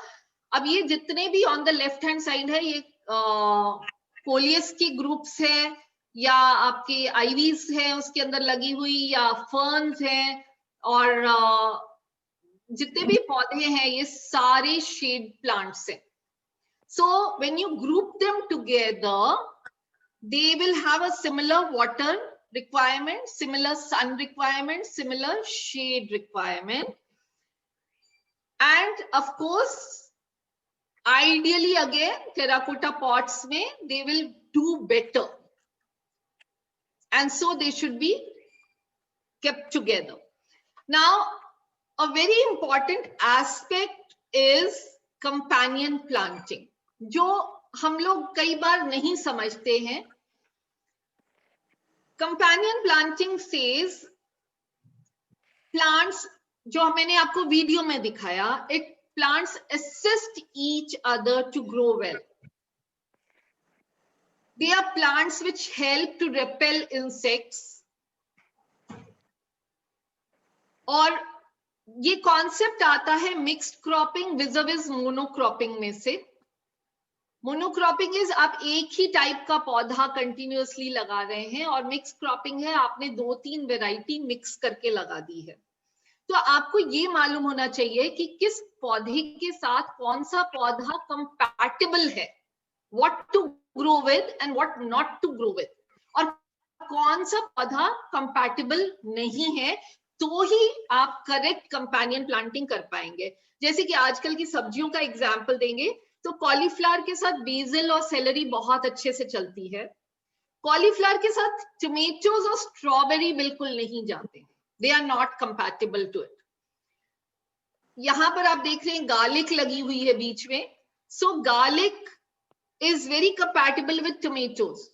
अब ये जितने भी on the left hand side है, ये कोलियस की ग्रुप्स है या आपके आईवीज है उसके अंदर लगी हुई, या फर्न्स हैं, और जितने भी पौधे हैं ये सारे शेड प्लांट्स हैं। So when you group them together, they will have a similar water requirement, similar sun requirement, similar shade requirement. And of course, ideally again, terracotta pots mein, they will do better. And so they should be kept together. Now, a very important aspect is companion planting, जो हम लोग कई बार नहीं समझते हैं। Companion planting says plants, जो मैंने आपको वीडियो में दिखाया, it plants assist each other to grow well. They are plants which help to repel insects. और ये कॉन्सेप्ट आता है मिक्स्ड क्रॉपिंग विज़ मोनोक्रॉपिंग में से। मोनोक्रॉपिंग इज आप एक ही टाइप का पौधा कंटिन्यूअसली लगा रहे हैं, और मिक्स क्रॉपिंग है आपने 2-3 वैरायटी मिक्स करके लगा दी है। तो आपको ये मालूम होना चाहिए कि किस पौधे के साथ कौन सा पौधा कंपैटिबल है, what to grow with and what not to grow with, और कौन सा पौधा कंपैटिबल नहीं है, तो ही आप करेक्ट कंपेनियन प्लांटिंग कर पाएंगे। जैसे कि आजकल की सब्जियों का एग्जाम्पल देंगे तो कॉलीफ्लावर के साथ बेसिल और सेलरी बहुत अच्छे से चलती है। कॉलीफ्लावर के साथ टोमेटोज और स्ट्रॉबेरी बिल्कुल नहीं जाते, they are not compatible to it. यहां पर आप देख रहे हैं गार्लिक लगी हुई है बीच में, so garlic is very compatible with tomatoes.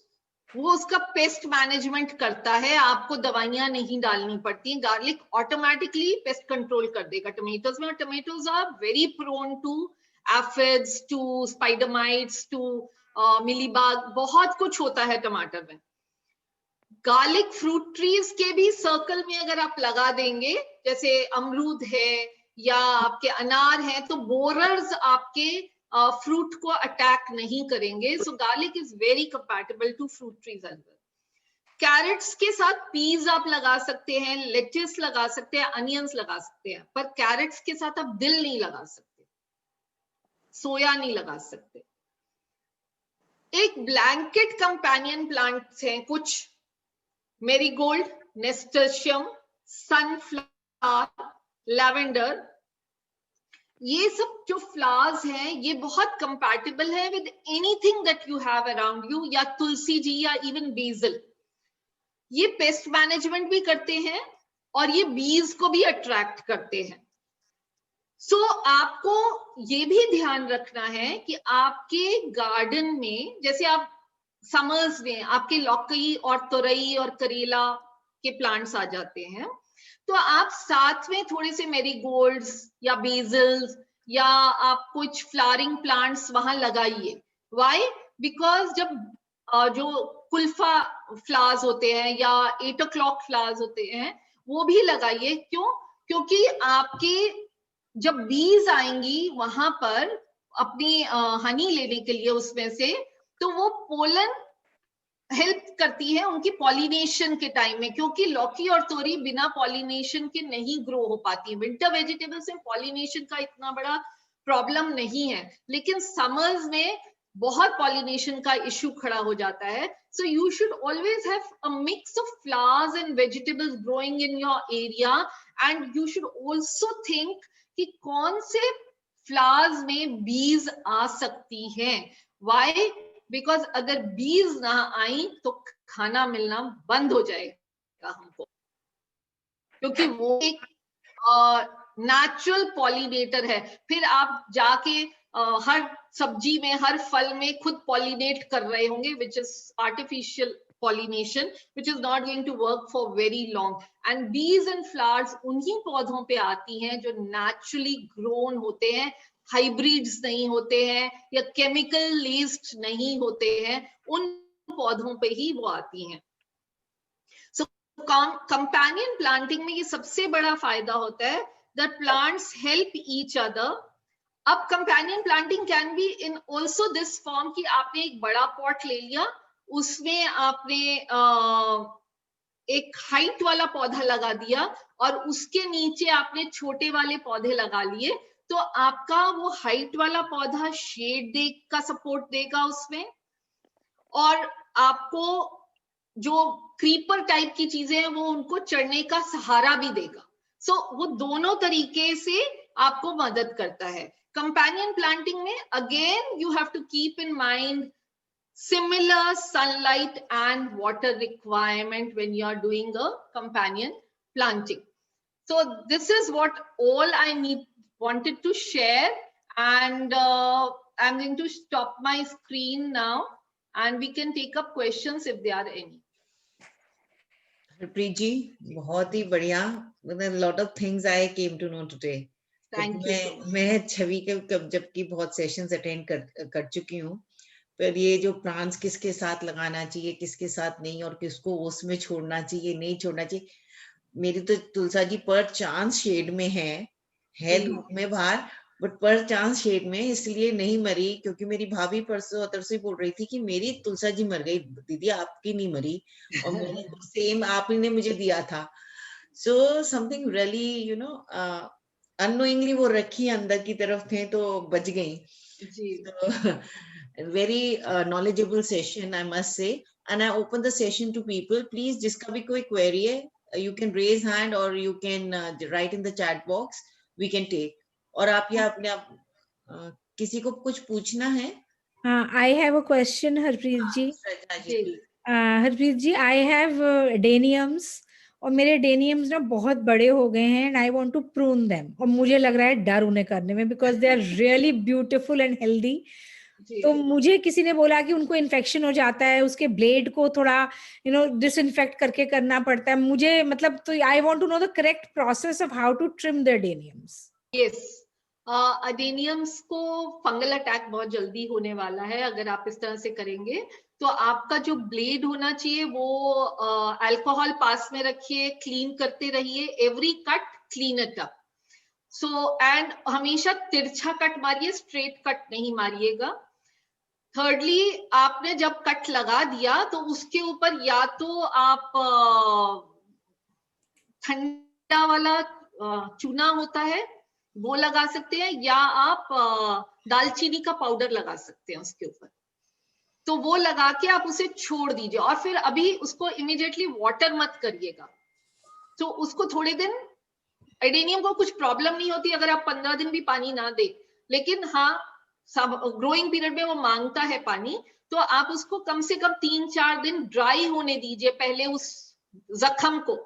वो उसका पेस्ट मैनेजमेंट करता है, आपको दवाइयां नहीं डालनी पड़ती हैं, गार्लिक ऑटोमेटिकली पेस्ट कंट्रोल कर देगा टोमेटोज में। और tomatoes are very prone to aphids, to spider mites, to mealybug, बहुत कुछ होता है टमाटर में। गार्लिक फ्रूट ट्रीज के भी सर्कल में अगर आप लगा देंगे, जैसे अमरूद है या आपके अनार है, तो बोरर्स आपके फ्रूट को अटैक नहीं करेंगे। So garlic is very compatible to fruit trees as well. Carrots के साथ पीज आप लगा सकते हैं, लेट्यूस लगा सकते हैं, अनियंस लगा सकते हैं, पर कैरेट्स के साथ आप दिल नहीं लगा सकते, सोया नहीं लगा सकते। एक ब्लैंकेट कंपेनियन प्लांट्स हैं कुछ, मेरीगोल्ड, नेस्टर्शियम, सनफ्लावर, लैवेंडर, ये सब जो फ्लावर्स हैं ये बहुत कंपैटिबल है with anything that you have around you, या तुलसी जी या इवन बेसिल। ये पेस्ट मैनेजमेंट भी करते हैं और ये बीज को भी अट्रैक्ट करते हैं। सो आपको ये भी ध्यान रखना है कि आपके गार्डन में, जैसे आप समर्स में आपके लौकी और तुरई और करेला के प्लांट्स आ जाते हैं, तो आप साथ में थोड़े से मैरीगोल्ड्स या बेसिल्स या आप कुछ फ्लावरिंग प्लांट्स वहां लगाइए। व्हाई? बिकॉज जब जो कुल्फा फ्लावर्स होते हैं या 8 o'clock फ्लावर्स होते हैं वो भी लगाइए। क्यों? क्योंकि आपके जब बीज आएंगी वहां पर अपनी हनी लेने के लिए उसमें से, तो वो पोलन हेल्प करती है उनकी पॉलिनेशन के टाइम में, क्योंकि लौकी और तोरी बिना पॉलिनेशन के नहीं ग्रो हो पाती है। विंटर वेजिटेबल्स में पॉलिनेशन का इतना बड़ा प्रॉब्लम नहीं है, लेकिन समर्स में बहुत पॉलिनेशन का इश्यू खड़ा हो जाता है। So you should always have a mix of flowers and vegetables growing in your area, and you should also think कि कौन से फ्लावर्स में बीज आ सकती हैं। व्हाई? बिकॉज अगर बीज ना आई तो खाना मिलना बंद हो जाएगा हमको, क्योंकि वो एक नेचुरल पॉलिनेटर है। फिर आप जाके हर सब्जी में, हर फल में खुद पॉलिनेट कर रहे होंगे, which is artificial pollination, which is not going to work for very long. And bees and flowers उन्हीं पौधों पे आती हैं जो naturally grown होते हैं, हाइब्रिड्स नहीं होते हैं या केमिकल लेस्ड नहीं होते हैं, उन पौधों पे ही वो आती हैं। सो कंपेनियन प्लांटिंग में ये सबसे बड़ा फायदा होता है that plants help each other. अब companion planting can be in also this form कि आपने एक बड़ा पॉट ले लिया, उसमें आपने एक हाइट वाला पौधा लगा दिया और उसके नीचे आपने छोटे वाले पौधे लगा लिए, तो आपका वो हाइट वाला पौधा शेड का सपोर्ट देगा उसमें, और आपको जो क्रीपर टाइप की चीजें हैं वो उनको चढ़ने का सहारा भी देगा। सो वो दोनों तरीके से आपको मदद करता है। कंपेनियन प्लांटिंग में again you have to keep in mind similar sunlight and water requirement when you are doing a companion planting. So this is what all I wanted to share, and I'm going to stop my screen now and we can take up questions if there are any. Harpreet ji, बहुत ही बढ़िया, a lot of things I came to know today. Thank you. मैं छवि के जबकि बहुत sessions attend कर चुकी हूँ, पर ये जो प्लांट्स किसके साथ लगाना चाहिए, किसके साथ नहीं, और किसको उसमें छोड़ना चाहिए, नहीं छोड़ना चाहिए, मेरी तो तुलसा जी पर चांस शेड में है धूप में बाहर, बट पर चांस शेड में इसलिए नहीं मरी क्योंकि मेरी भाभी परसों तरसों बोल रही थी कि मेरी तुलसा जी मर गई, दीदी आपकी नहीं मरी, और मेरी तो सेम आप ही ने मुझे दिया था। So something really you know unknowingly वो रखी अंदर की तरफ थे तो बच गई। Very knowledgeable session I must say, and I open the session to people. Please जिसका भी कोई query है, you can raise hand or you can write in the chat box, we can take. और आप या अपने आप किसी को कुछ पूछना है? हाँ, I have a question, Harpreet ji. Shraddha ji, please. Harpreet ji, I have डेनियम्स, और मेरे डेनियम्स ना बहुत बड़े हो गए हैं, and I want to prune them, और मुझे लग रहा है डर उन्हें करने में, because they are really beautiful and healthy. तो मुझे किसी ने बोला कि उनको इन्फेक्शन हो जाता है, उसके ब्लेड को थोड़ा डिसइंफेक्ट करके करना पड़ता है, मुझे मतलब, तो I want to know the correct process of how to trim the adeniums. Yes, adeniums को फंगल अटैक बहुत जल्दी होने वाला है अगर आप इस तरह से करेंगे। तो आपका जो ब्लेड होना चाहिए वो अल्कोहल पास में रखिए, क्लीन करते रहिए, every cut clean it up. So and हमेशा तिरछा कट मारिए, स्ट्रेट कट नहीं मारिएगा। थर्डली, आपने जब कट लगा दिया तो उसके ऊपर या तो आप ठंडा वाला चूना होता है वो लगा सकते हैं, या आप दालचीनी का पाउडर लगा सकते हैं उसके ऊपर। तो वो लगा के आप उसे छोड़ दीजिए, और फिर अभी उसको इमीडिएटली वाटर मत करिएगा। तो उसको थोड़े दिन, एडेनियम को कुछ प्रॉब्लम नहीं होती अगर आप 15 दिन भी पानी ना दे, लेकिन हाँ सब ग्रोइंग पीरियड में वो मांगता है पानी। तो आप उसको कम से कम 3-4 दिन ड्राई होने दीजिए पहले, उस जख्म को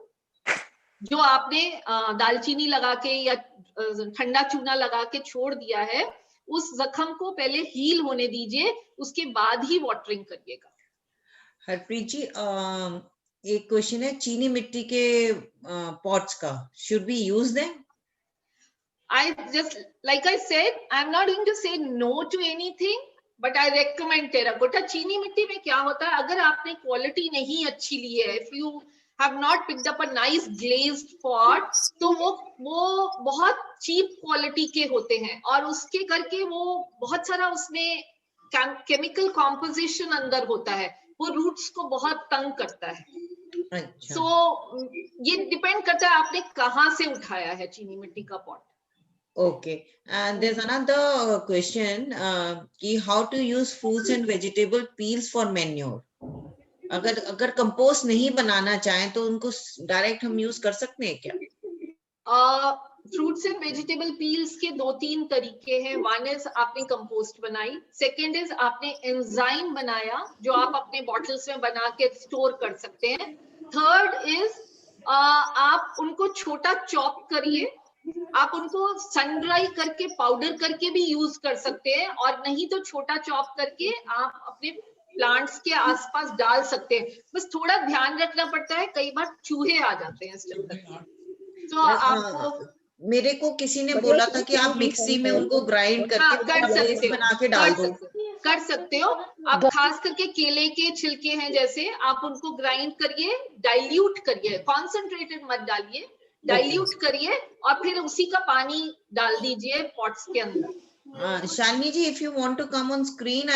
जो आपने दालचीनी लगा के या ठंडा चूना लगा के छोड़ दिया है, उस जख्म को पहले हील होने दीजिए, उसके बाद ही वाटरिंग करिएगा। हरप्रीत जी, एक क्वेश्चन है चीनी मिट्टी के पॉट्स का, should we use them? I just, like I said, I'm not going to say no to anything, but I recommend terracotta. चीनी मिट्टी में क्या होता है, अगर आपने क्वालिटी नहीं अच्छी ली है, if you have not picked up a nice glazed pot, तो वो बहुत चीप क्वालिटी के होते हैं, और उसके करके वो बहुत सारा उसमें केमिकल कॉम्पोजिशन अंदर होता है, वो रूट्स को बहुत तंग करता है। So ये डिपेंड करता है आपने कहाँ से उठाया है चीनी मिट्टी का pot. Okay, and there's another question कि how to use fruits and vegetable peels for manure. अगर कंपोस्ट नहीं बनाना चाहें तो उनको डायरेक्ट हम यूज कर सकते हैं क्या? फ्रूट्स एंड वेजिटेबल पील्स के 2-3 तरीके हैं। वन इज आपने कंपोस्ट बनाई, सेकेंड इज आपने एंजाइम बनाया जो आप अपने बॉटल्स में बना के स्टोर कर सकते हैं, थर्ड इज आप उनको छोटा चॉप करिए, आप उनको सन ड्राई करके पाउडर करके भी यूज कर सकते हैं, और नहीं तो छोटा चॉप करके आप अपने प्लांट्स के आसपास डाल सकते हैं। बस थोड़ा ध्यान रखना पड़ता है, कई बार चूहे आ जाते हैं इस चक्कर में। तो आपको, मेरे को किसी ने बोला था कि आप मिक्सी में उनको ग्राइंड करके बना के डाल दो। कर सकते हो आप, खास करके केले के छिलके हैं जैसे, आप उनको ग्राइंड करिए, डाइल्यूट करिए, कॉन्सेंट्रेटेड मत डालिए, डाइल्यूट करिए, और फिर उसी का पानी डाल दीजिए पॉट्स के अंदर। शालिनी जी, if you want to come on screen,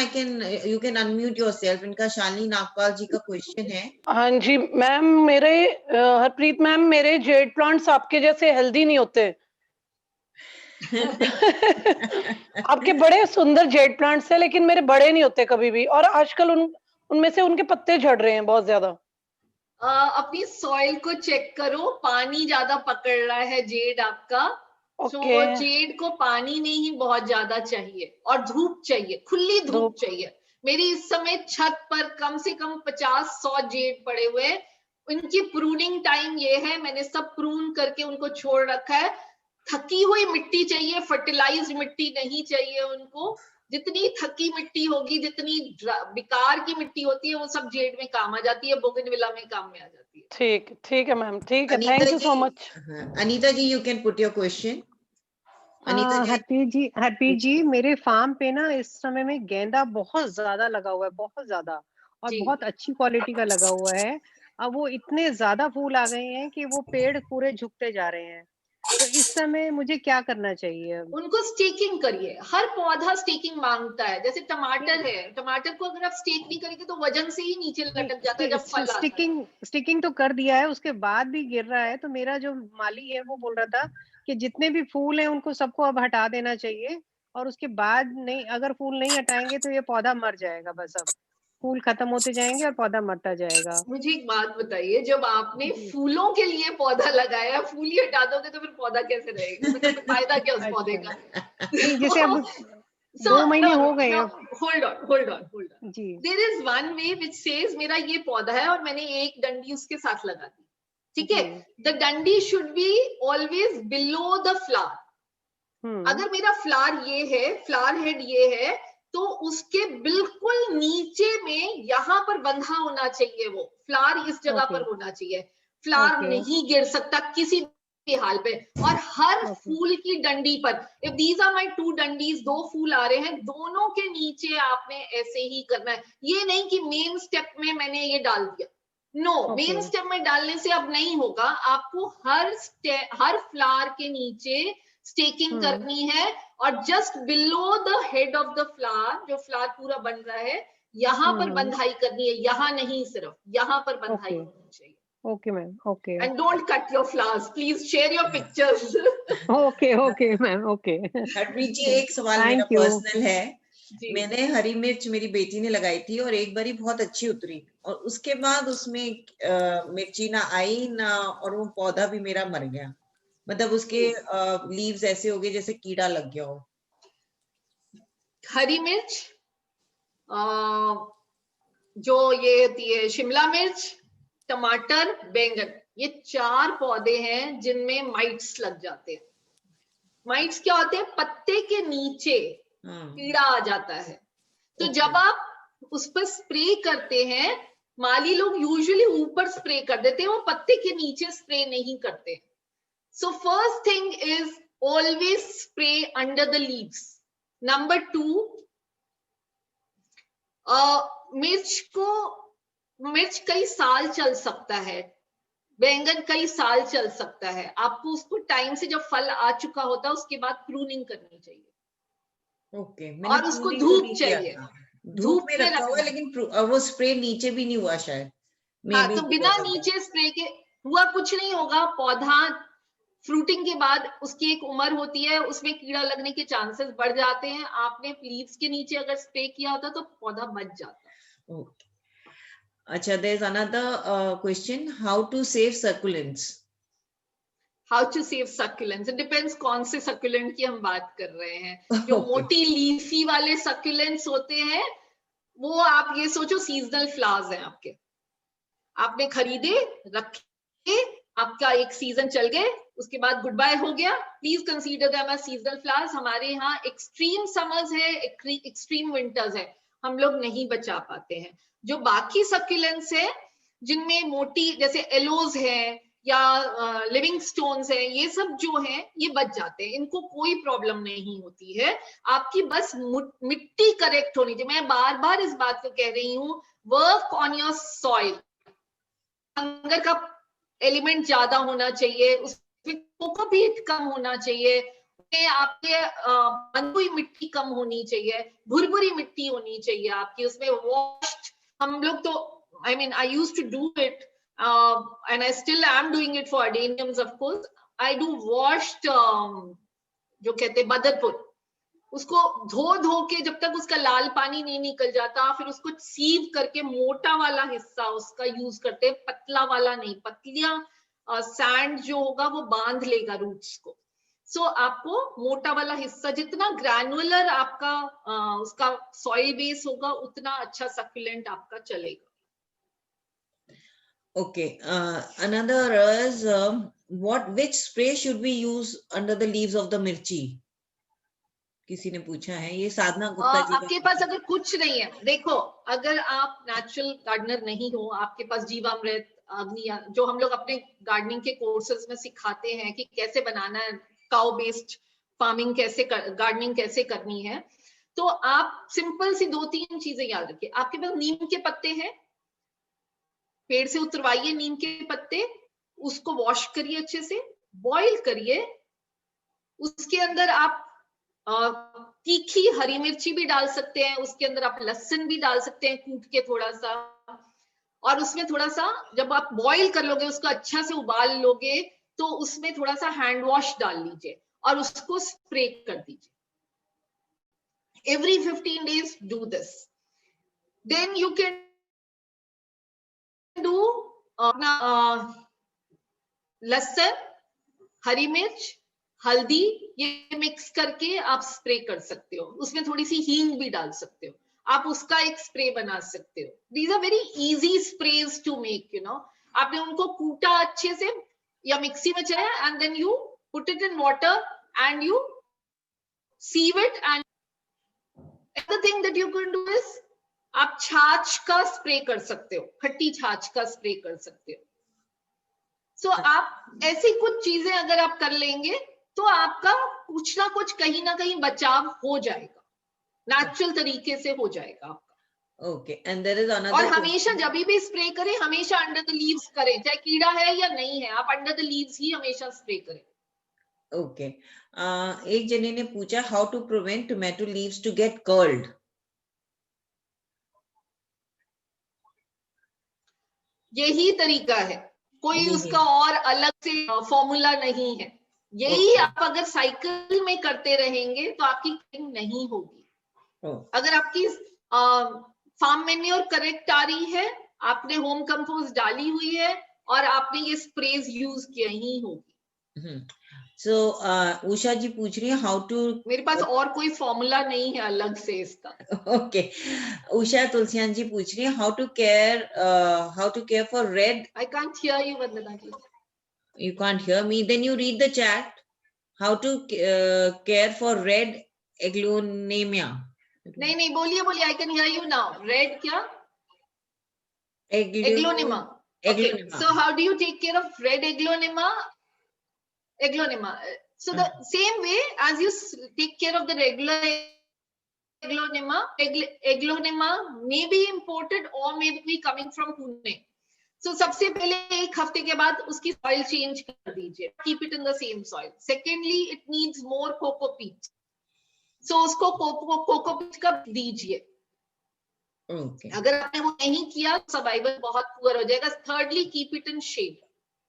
you can unmute yourself. इनका शालिनी नागपाल जी का क्वेश्चन है। हाँ जी मैम, मेरे हरप्रीत मैम, मेरे जेड प्लांट्स आपके जैसे हेल्दी नहीं होते। आपके बड़े सुंदर जेड प्लांट्स हैं, लेकिन मेरे बड़े नहीं होते कभी भी, और आजकल उनमें से उनके पत्ते झड़ रहे हैं बहुत ज्यादा। अपनी सॉइल को चेक करो, पानी ज्यादा पकड़ रहा है जेड आपका। तो जेड को पानी नहीं बहुत ज्यादा चाहिए, और धूप चाहिए, खुली धूप चाहिए। मेरी इस समय छत पर कम से कम 50-100 जेड पड़े हुए, उनकी प्रूनिंग टाइम ये है, मैंने सब प्रून करके उनको छोड़ रखा है। थकी हुई मिट्टी चाहिए, फर्टिलाइज्ड मिट्टी नहीं चाहिए उनको। जितनी थकी मिट्टी होगी, जितनी बेकार की मिट्टी होती है, वो सब जेड में काम आ जाती है, बोगनविला में काम में आ जाती है। ठीक है मैम, ठीक है, thank you so much. Anita ji, you can put your question. Anita ji. Harpreet ji, मेरे फार्म पे ना इस समय में गेंदा बहुत ज्यादा लगा हुआ है, बहुत ज्यादा, और जी, बहुत अच्छी क्वालिटी का लगा हुआ है। अब वो इतने ज्यादा फूल आ गए हैं कि वो पेड़ पूरे झुकते जा रहे हैं। तो इस समय मुझे क्या करना चाहिए अब? उनको स्टेकिंग करिए। हर पौधा स्टेकिंग मांगता है। जैसे नहीं, टमाटर है, टमाटर को अगर आप स्टेक नहीं करेंगे तो वजन से ही नीचे लटक जाता है जब फल आता है। स्टिकिंग स्टिकिंग तो कर दिया है, उसके बाद भी गिर रहा है। तो मेरा जो माली है वो बोल रहा था कि जितने भी फूल हैं उनको सबको अब हटा देना चाहिए, और उसके बाद नहीं, अगर फूल नहीं हटाएंगे तो ये पौधा मर जाएगा। बस अब फूल खत्म होते जाएंगे और पौधा मरता जाएगा। मुझे एक बात बताइए, जब आपने जी। फूलों के लिए पौधा लगाया, फूल ही हटा दोगे तो फिर पौधा कैसे रहेगा? मतलब फिर फायदा क्या उस पौधे अच्छा, का? नहीं जैसे अब So 2 महीने no, हो no, गए no. हैं। Hold on. Ji. There is one way which says मेरा ये पौधा है और मैंने एक डंडी उसके साथ लगा दी, ठीक है? जी। The डंडी should be always below the flower. हम्म। अगर मेरा फ्लावर ये है, फ्लावर हेड ये है, तो उसके बिल्कुल नीचे में यहाँ पर बंधा होना चाहिए। वो फ्लावर इस जगह ओके। पर होना चाहिए। Flower okay. नहीं गिर सकता किसी भी हाल पे। और हर ओके। फूल की डंडी पर, इफ दीज आर माय 2 डंडीज, 2 फूल आ रहे हैं, दोनों के नीचे आपने ऐसे ही करना है। ये नहीं कि मेन स्टेप में मैंने ये डाल दिया। No, okay. मेन स्टेप में डालने से अब नहीं होगा। आपको हर फ्लावर के नीचे स्टेकिंग हम्म। करनी है, और just below the head of the flower, जो फ्लावर पूरा बन रहा है, यहाँ पर हम्म। बंधाई करनी है। यहाँ नहीं, सिर्फ यहाँ पर बंधाई ओके। होनी चाहिए। Okay ma'am. Okay. And don't cut your flowers, please share your pictures. Okay. Okay ma'am. Okay. Harpreet ji, एक सवाल मेरा थैंक यू। पर्सनल है। जी, मैंने हरी मिर्च मेरी बेटी ने लगाई थी और एक बारी बहुत अच्छी उतरी, और उसके बाद उसमें मिर्ची ना आई ना, और वो पौधा भी मेरा मर गया। मतलब उसके जी। लीव्स ऐसे हो गए जैसे कीड़ा लग गया हो। हरी मिर्च, जो ये होती है शिमला मिर्च, टमाटर, बैंगन, ये 4 पौधे हैं जिनमें माइट्स लग जाते हैं। माइट्स क्या होते हैं? पत्ते के नीचे कीड़ा आ जाता है। तो ओके। जब आप उस पर स्प्रे करते हैं, माली लोग यूजुअली ऊपर स्प्रे कर देते हैं, वो पत्ते के नीचे स्प्रे नहीं करते। So first thing is always spray under the leaves. Number 2, मिर्च कई साल चल सकता है, बैंगन कई साल चल सकता है। आपको उसको टाइम से, जब फल आ चुका होता है, उसके बाद प्रूनिंग करनी चाहिए। ओके, मैंने और उसको प्रूनिंग तो धूप नहीं किया चाहिए, था। धूप धूप में में रखा हुआ है, रखना है। लेकिन वो स्प्रे नीचे भी नहीं हुआ शायद, मे हाँ, बी तो हो बिना सकता है। नीचे स्प्रे के हुआ कुछ नहीं होगा। पौधा फ्रूटिंग के बाद उसकी एक उम्र होती है, उसमें कीड़ा लगने के चांसेस बढ़ जाते हैं। आपने लीव्स के नीचे अगर स्प्रे किया होता तो पौधा बच जाता। ओके। अच्छा, there's another question, how to save succulents? How to save succulents, it depends कौन से सक्यूलेंट की हम बात कर रहे हैं। जो ओके। मोटी लीफी वाले सक्यूलेंट्स होते हैं, वो आप ये सोचो सीजनल फ्लावर्स हैं आपके। आपने खरीदे, रखे, आपका एक सीजन चल गए, उसके बाद गुड बाय हो गया। Please consider them as seasonal flowers. हमारे यहाँ एक्सट्रीम समर्स है, एक्सट्रीम विंटर्स है, हम लोग नहीं बचा पाते हैं। जो बाकी सक्यूलेंट्स है, जिनमें मोटी, जैसे एलोज है या लिविंग स्टोन्स है, ये सब जो है ये बच जाते हैं, इनको कोई प्रॉब्लम नहीं होती है। आपकी बस मिट्टी करेक्ट होनी चाहिए। मैं बार बार इस बात को कह रही हूँ, work on your soil. Fungus का एलिमेंट ज्यादा होना चाहिए, उसमें कोकोपीट कम होना चाहिए, आपके बंधुई मिट्टी कम होनी चाहिए, भुरभुरी मिट्टी होनी चाहिए आपकी। उसमें वॉश्ड, हम लोग तो, I mean I used to do it, and I still am doing it for adeniums of course. I do washed, जो कहते हैं बदरपुर, उसको धो के जब तक उसका लाल पानी नहीं निकल जाता, फिर उसको सीव करके मोटा वाला हिस्सा उसका यूज करते हैं, पतला वाला नहीं। पतलियां सैंड जो होगा वो बांध लेगा रूट्स को। सो आपको मोटा वाला हिस्सा, जितना ग्रैनुलर आपका उसका सॉइल बेस होगा, उतना अच्छा सक्यूलेंट आपका चलेगा। Okay, another is which spray should we use under the leaves of the mirchi? किसी ने पूछा है, ये साधना गुप्ता जी आपके पास अगर कुछ नहीं है, देखो, अगर आप नेचुरल गार्डनर नहीं हो, आपके पास जीवामृत, अग्नि, जो हम लोग अपने गार्डनिंग के कोर्सेज में सिखाते हैं कि कैसे बनाना है काउ बेस्ड फार्मिंग कैसे गार्डनिंग कैसे करनी है, तो आप सिंपल सी 2-3 चीजें याद रखिए। आपके पास नीम के पत्ते हैं, पेड़ से उतरवाइए नीम के पत्ते, उसको वॉश करिए अच्छे से, बॉईल करिए, उसके अंदर आप तीखी हरी मिर्ची भी डाल सकते हैं, उसके अंदर आप लहसुन भी डाल सकते हैं कूट के थोड़ा सा, और उसमें थोड़ा सा जब आप बॉईल कर लोगे, उसको अच्छा से उबाल लोगे, तो उसमें थोड़ा सा हैंड वॉश डाल लीजिए और उसको स्प्रे कर दीजिए। Every 15 days do this. Then you can do लहसुन, हरी मिर्च, हल्दी, ये मिक्स करके आप स्प्रे कर सकते हो। उसमें थोड़ी सी हींग भी डाल सकते हो, आप उसका एक स्प्रे बना सकते हो। These are very easy sprays to make, you know. आपने उनको कूटा अच्छे से या मिक्सी में चलाया, and then you put it in water and you sieve it, and the thing that you can do is आप छाछ का स्प्रे कर सकते हो, खट्टी छाछ का स्प्रे कर सकते हो। सो आप ऐसी कुछ चीजें अगर आप कर लेंगे तो आपका कुछ ना कुछ कहीं ना कहीं बचाव हो जाएगा, नेचुरल तरीके से हो जाएगा आपका। Okay, and there is another, और हमेशा जब भी स्प्रे करें, हमेशा अंडर द लीव्स करें, चाहे कीड़ा है या नहीं है, आप अंडर द लीव्स ही हमेशा स्प्रे करें। ओके, एक जने ने पूछा how to prevent tomato leaves to get curled. यही तरीका है, कोई उसका और अलग से फॉर्मूला नहीं है। यही आप अगर साइकिल में करते रहेंगे तो आपकी कटिंग नहीं होगी। अगर आपकी फार्म मैन्योर करेक्ट आ रही है, आपने होम कंपोस्ट डाली हुई है और आपने ये स्प्रेज यूज किया ही होगी। सो उषा जी पूछ रही है हाउ टू, मेरे पास और कोई फॉर्मूला नहीं है अलग से इसका। ओके, उषा तुलसियान जी पूछ रही है how to care for red. I can't hear you Vandana ji. You can't hear me, then you read the chat. How to care for red aglaonemia. नहीं बोलिए I can hear you now. Red क्या? Aglaonema. Okay. So how do you take care of red aglaonema? So the same way as you take care of the regular aglaonema may be imported or may be coming from Pune. So सबसे पहले एक हफ्ते के बाद उसकी soil change कर दीजिए, keep it in the same soil. Secondly, it needs more coco peat. So उसको coco peat का दीजिए। Okay. अगर आपने वो नहीं किया, सर्वाइवल बहुत पुअर हो जाएगा। Thirdly, keep it in shade.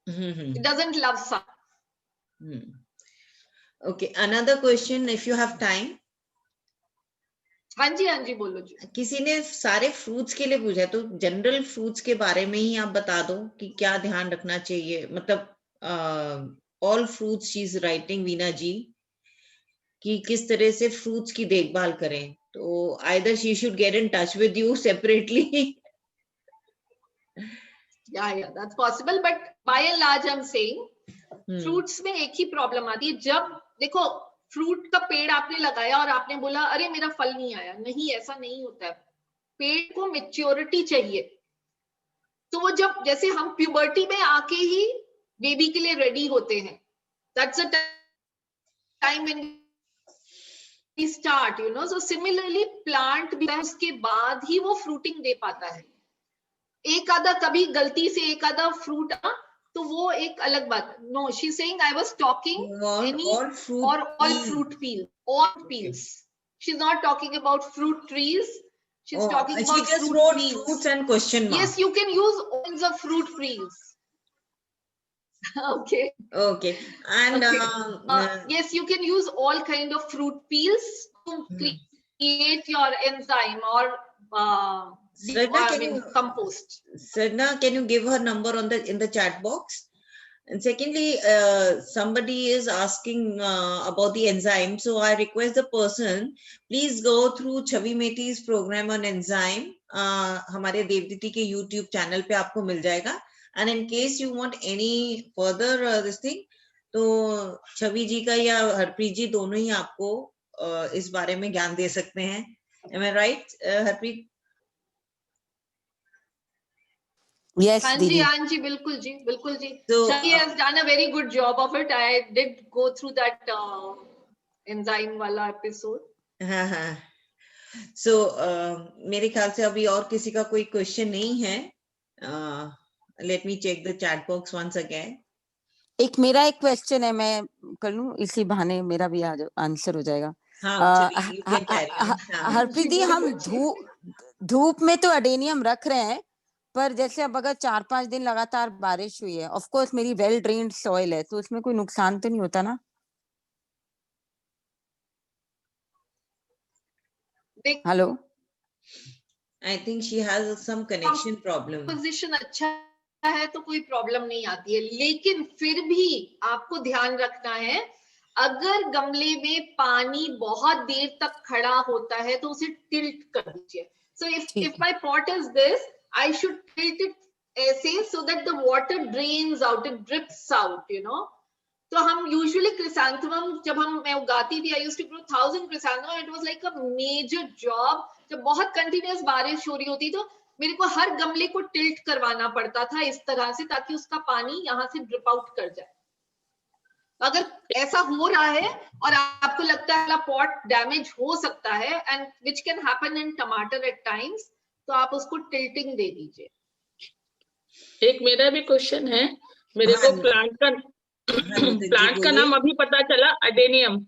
It doesn't love sun. Okay, another question if you have time. हाँ जी बोलो जी। किसी ने सारे फ्रूट्स के लिए पूछा, तो जनरल फ्रूट्स के बारे में ही आप बता दो कि क्या ध्यान रखना चाहिए, मतलब all fruits she is writing, Veena ji, कि किस तरह से फ्रूट्स की देखभाल करें। तो either she should get in touch with you separately. Yeah, that's possible, but by and large I'm saying fruits में एक ही प्रॉब्लम आती है। जब देखो फ्रूट का पेड़ आपने लगाया और आपने बोला अरे मेरा फल नहीं आया, नहीं, ऐसा नहीं होता है। पेड़ को मैच्योरिटी चाहिए। तो वो जब, जैसे हम प्यूबर्टी में आके ही बेबी के लिए रेडी होते हैं, that's a time when we start, you know. So similarly plant भी उसके बाद ही वो फ्रूटिंग दे पाता है। एक आधा कभी गलती से एक आधा फ्रूट, तो वो एक अलग बात। No, she saying I was talking all fruit peels. She's not talking about fruit trees. She's talking about she just fruit wrote peels. Fruits and question mark. Yes, you can use all kinds of fruit peels. Okay. And yes, you can use all kind of fruit peels to create your enzyme or compost. Sadhna, can you give her number in the chat box? And secondly, somebody is asking about the enzyme. So I request the person, please go through Chavi Methi's program on enzyme. हमारे देवदीति के YouTube channel पे आपको मिल जाएगा. And in case you want any further this thing, तो छवि जी का या हरप्रीत जी दोनों ही आपको इस बारे में ज्ञान दे सकते हैं। Am I right, Harpreet? Yes, Didi. हाँ जी, बिल्कुल जी। So, she has done a very good job of it. I did go through that enzyme वाला एपिसोड। हाँ हाँ। सो मेरे ख्याल से अभी और किसी का कोई क्वेश्चन नहीं है। Let me check the chat box once again. मेरा एक क्वेश्चन है, मैं कर लूं, इसी बहाने मेरा भी आंसर हो जाएगा। हाँ, you can carry on। हाँ। हरप्रीत दी, हम धूप में तो अडेनियम रख रहे हैं, पर जैसे अब अगर 4-5 दिन लगातार बारिश हुई है, ऑफ कोर्स मेरी वेल ड्रेन्ड सॉइल है, तो उसमें कोई नुकसान तो नहीं होता ना? Hello, I think she has some connection problem. Position अच्छा है तो कोई प्रॉब्लम नहीं आती है, लेकिन फिर भी आपको ध्यान रखना है, अगर गमले में पानी बहुत देर तक खड़ा होता है तो उसे टिल्ट कर दीजिए। So if my pot is this, I should tilt it ऐसे so that the water drains out, it drips out, you know. तो हम यूजुअली क्रिसैंथेमम जब मैं उगाती थी, I used to grow 1000 chrysanthemum, it was like a major job. जब बहुत continuous बारिश हो रही होती तो मेरे को हर गमले को टिल्ट करवाना पड़ता था इस तरह से, ताकि उसका पानी यहाँ से ड्रिप आउट कर जाए। अगर ऐसा हो रहा है और आपको लगता है पॉट डैमेज हो सकता है, and which can happen in टमाटर एट टाइम्स, तो आप उसको टिल्टिंग दे दीजिए। एक मेरा भी क्वेश्चन है, मेरे को प्लांट का नाम अभी पता चला, अडेनियम।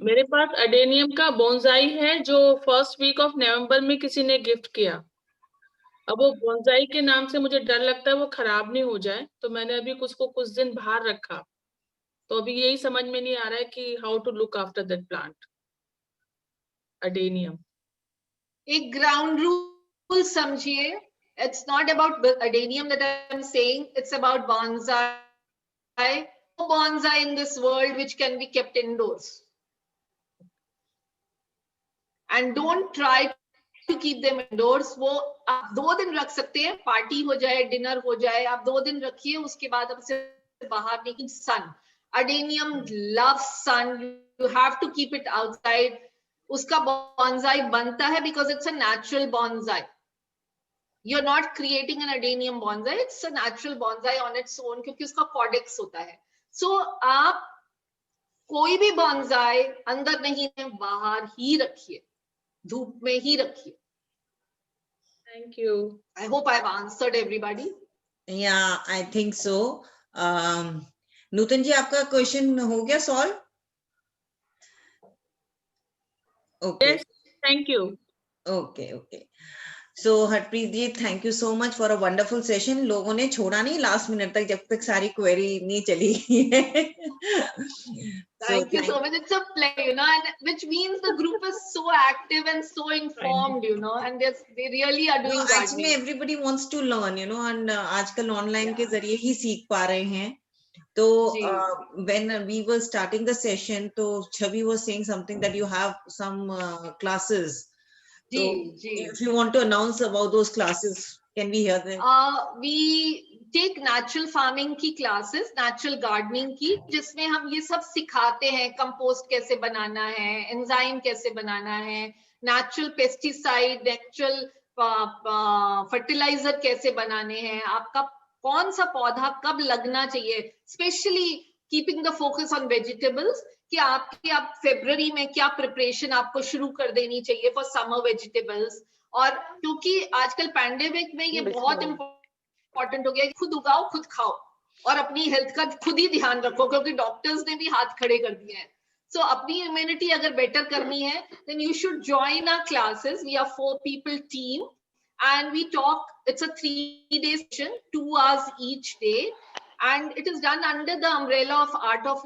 मेरे पास अडेनियम का बोनसाई है जो फर्स्ट वीक ऑफ नवंबर में किसी ने गिफ्ट किया। अब वो बोनसाई के नाम से मुझे डर लगता है वो खराब नहीं हो जाए, तो मैंने अभी उसको कुछ दिन बाहर रखा। तो अभी यही समझ में नहीं आ रहा है कि how to look after that plant, adenium. एक ग्राउंड रूल समझिए, it's not about adenium that I'm saying, it's about bonsai. No bonsai in this world which can be kept indoors, and don't try to keep them indoors. वो आप 2 दिन रख सकते हैं, party हो जाए, डिनर हो जाए, आप 2 दिन रखिए, उसके बाद आप उसे बाहर नहीं। सन, adenium loves sun, you have to keep it outside. उसका bonsai बनता है because it's a natural bonsai. You're not creating an adenium bonsai, it's a natural bonsai on its own, क्योंकि उसका कॉडेक्स होता है। So आप कोई भी bonsai अंदर नहीं है, बाहर ही रखिए, धूप में ही रखिए। Thank you. I hope I've answered everybody. Yeah, I think so. नूतन जी, आपका क्वेश्चन हो गया solved? Okay. Yes, thank you. Okay, okay. So Harpreet ji, thank you so much for a wonderful session. लोगों ने छोड़ा नहीं लास्ट मिनट तक, जब तक सारी क्वेरी नहीं चली। Thank you so much. It's a pleasure, you know, and which means the group is so active and so informed, you know, and they really are doing gardening. Actually, everybody wants to learn, you know, and आजकल online के जरिए ही सीख पा रहे हैं। तो when we were starting the session, तो छवि was saying something that you have some classes. So, if you want to announce about those classes, can we hear them? We take natural farming की classes, natural gardening की, जिसमें हम ये सब सिखाते हैं, compost कैसे बनाना है, एंजाइम कैसे बनाना है, नेचुरल पेस्टिसाइड, नेचुरल फर्टिलाइजर कैसे बनाने हैं, आपका कौन सा पौधा कब लगना चाहिए, specially keeping the focus on vegetables, कि आपकी आप फरवरी में क्या प्रिपरेशन आपको शुरू कर देनी चाहिए फॉर समर वेजिटेबल्स। और क्योंकि आजकल पैंडेमिक में ये बहुत इंपॉर्टेंट हो गया, खुद उगाओ खुद खाओ और अपनी हेल्थ का खुद ही ध्यान रखो, क्योंकि डॉक्टर्स ने भी हाथ खड़े कर दिए हैं। सो अपनी इम्यूनिटी अगर बेटर करनी है, then you should join our classes. We are 4 people team and we talk, it's a 3-day session, 2 hours each day, and it is done under the umbrella of Art of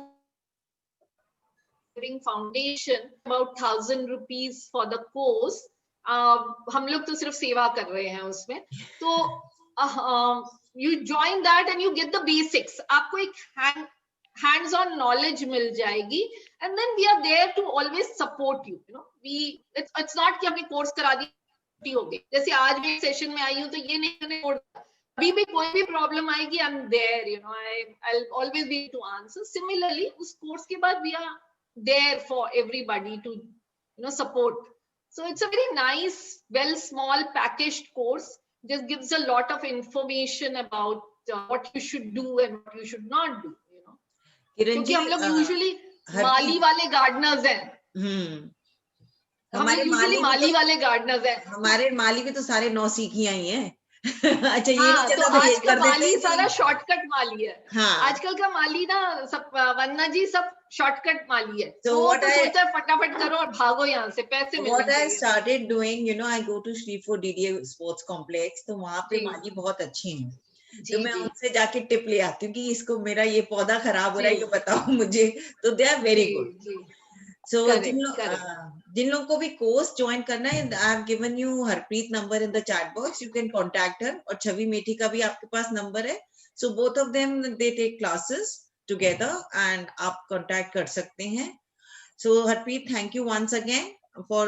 Living Foundation, about 1,000 rupees for the course. हम लोग तो सिर्फ सेवा कर रहे हैं उसमें, तो you join that and you get the basics. आपको एक hands-on knowledge मिल जाएगी, and then we are there to always support you. You know, it's not कि हमने कोर्स करा दी हो गई, जैसे आज भी सेशन में आई हूँ तो ये नहीं, अभी भी कोई भी प्रॉब्लम आएगी, I'm there. You know, I'll always be to answer. Similarly, उस कोर्स के बाद we are there for everybody to, you know, support. So it's a very nice, well, small packaged course. Just gives a lot of information about what you should do and what you should not do, you know. क्योंकि हम लोग usually माली वाले Gardner's हैं। हम usually माली वाले Gardner's हैं। हमारे माली भी तो सारे नौसिखियां ही हैं। अच्छा, ये हाँ, नहीं तो चलता आज ये का कर माली देते सारा शॉर्टकट माली है। हाँ, आजकल का माली ना सब वन्ना जी सब शॉर्टकट माली है। So वो what तो I- सोचता है फटाफट करो और भागो यहाँ से, पैसे मिलने What I चाहिए। started doing, you know, I go to Shri for DDA Sports Complex, तो वहाँ पे जी। माली बहुत अच्छे हैं। जी, तो मैं जी। उनसे जाके टिप ले आती हूँ कि इसको मेरा ये पौधा खराब हो रहा है, जी। ये बताओ मुझे। तो दे आर वेरी जी, गुड। जी। So Correct. जिन लोगों को भी कोर्स ज्वाइन करना है, I have given you Harpreet number in the chat box, you can contact her. और छवि मेठी का भी आपके पास नंबर है। So both of them they take classes together and आप कॉन्टैक्ट कर सकते हैं। So Harpreet, thank you once again for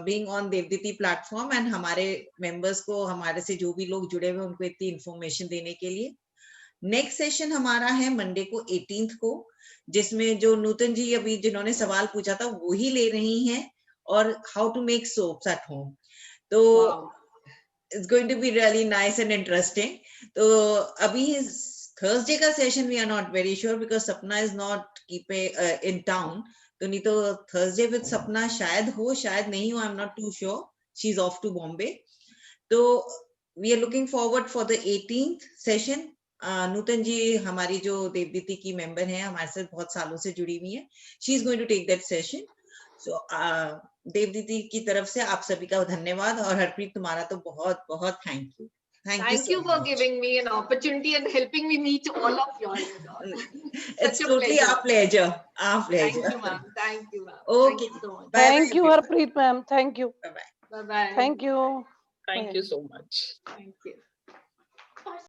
being on Devditi platform and हमारे मेंबर्स को, हमारे से जो भी लोग जुड़े हुए उनको इतनी इंफॉर्मेशन देने के लिए। नेक्स्ट सेशन हमारा है मंडे को 18th को, जिसमें जो नूतन जी अभी जिन्होंने सवाल पूछा था वो ही ले रही हैं, और how to make soaps at home. तो it's going to be really nice and interesting. तो अभी थर्सडे का session we are not very sure because Sapna is not in town. तो नहीं तो थर्सडे विद सपना शायद हो, शायद नहीं हो, I am not too sure. She is off to Bombay. तो we are looking forward for the 18th session. Nutan ji हमारी जो देवदीति की मेंबर हैं, हमारे साथ बहुत सालों से जुड़ी हुई है, she is going to take that session. So Devditi की तरफ से आप सभी का धन्यवाद, और हरप्रीत तुम्हारा तो बहुत बहुत thank you. Thank you for giving me an opportunity and helping me meet all of you all. It's totally our pleasure. Our pleasure. Thank you, ma'am. Thank you, ma'am. Okay. Thank you so much. Bye. Thank you, Harpreet ma'am. Thank you. Bye bye. Bye-bye. Thank you. Thank you so much. Thank you.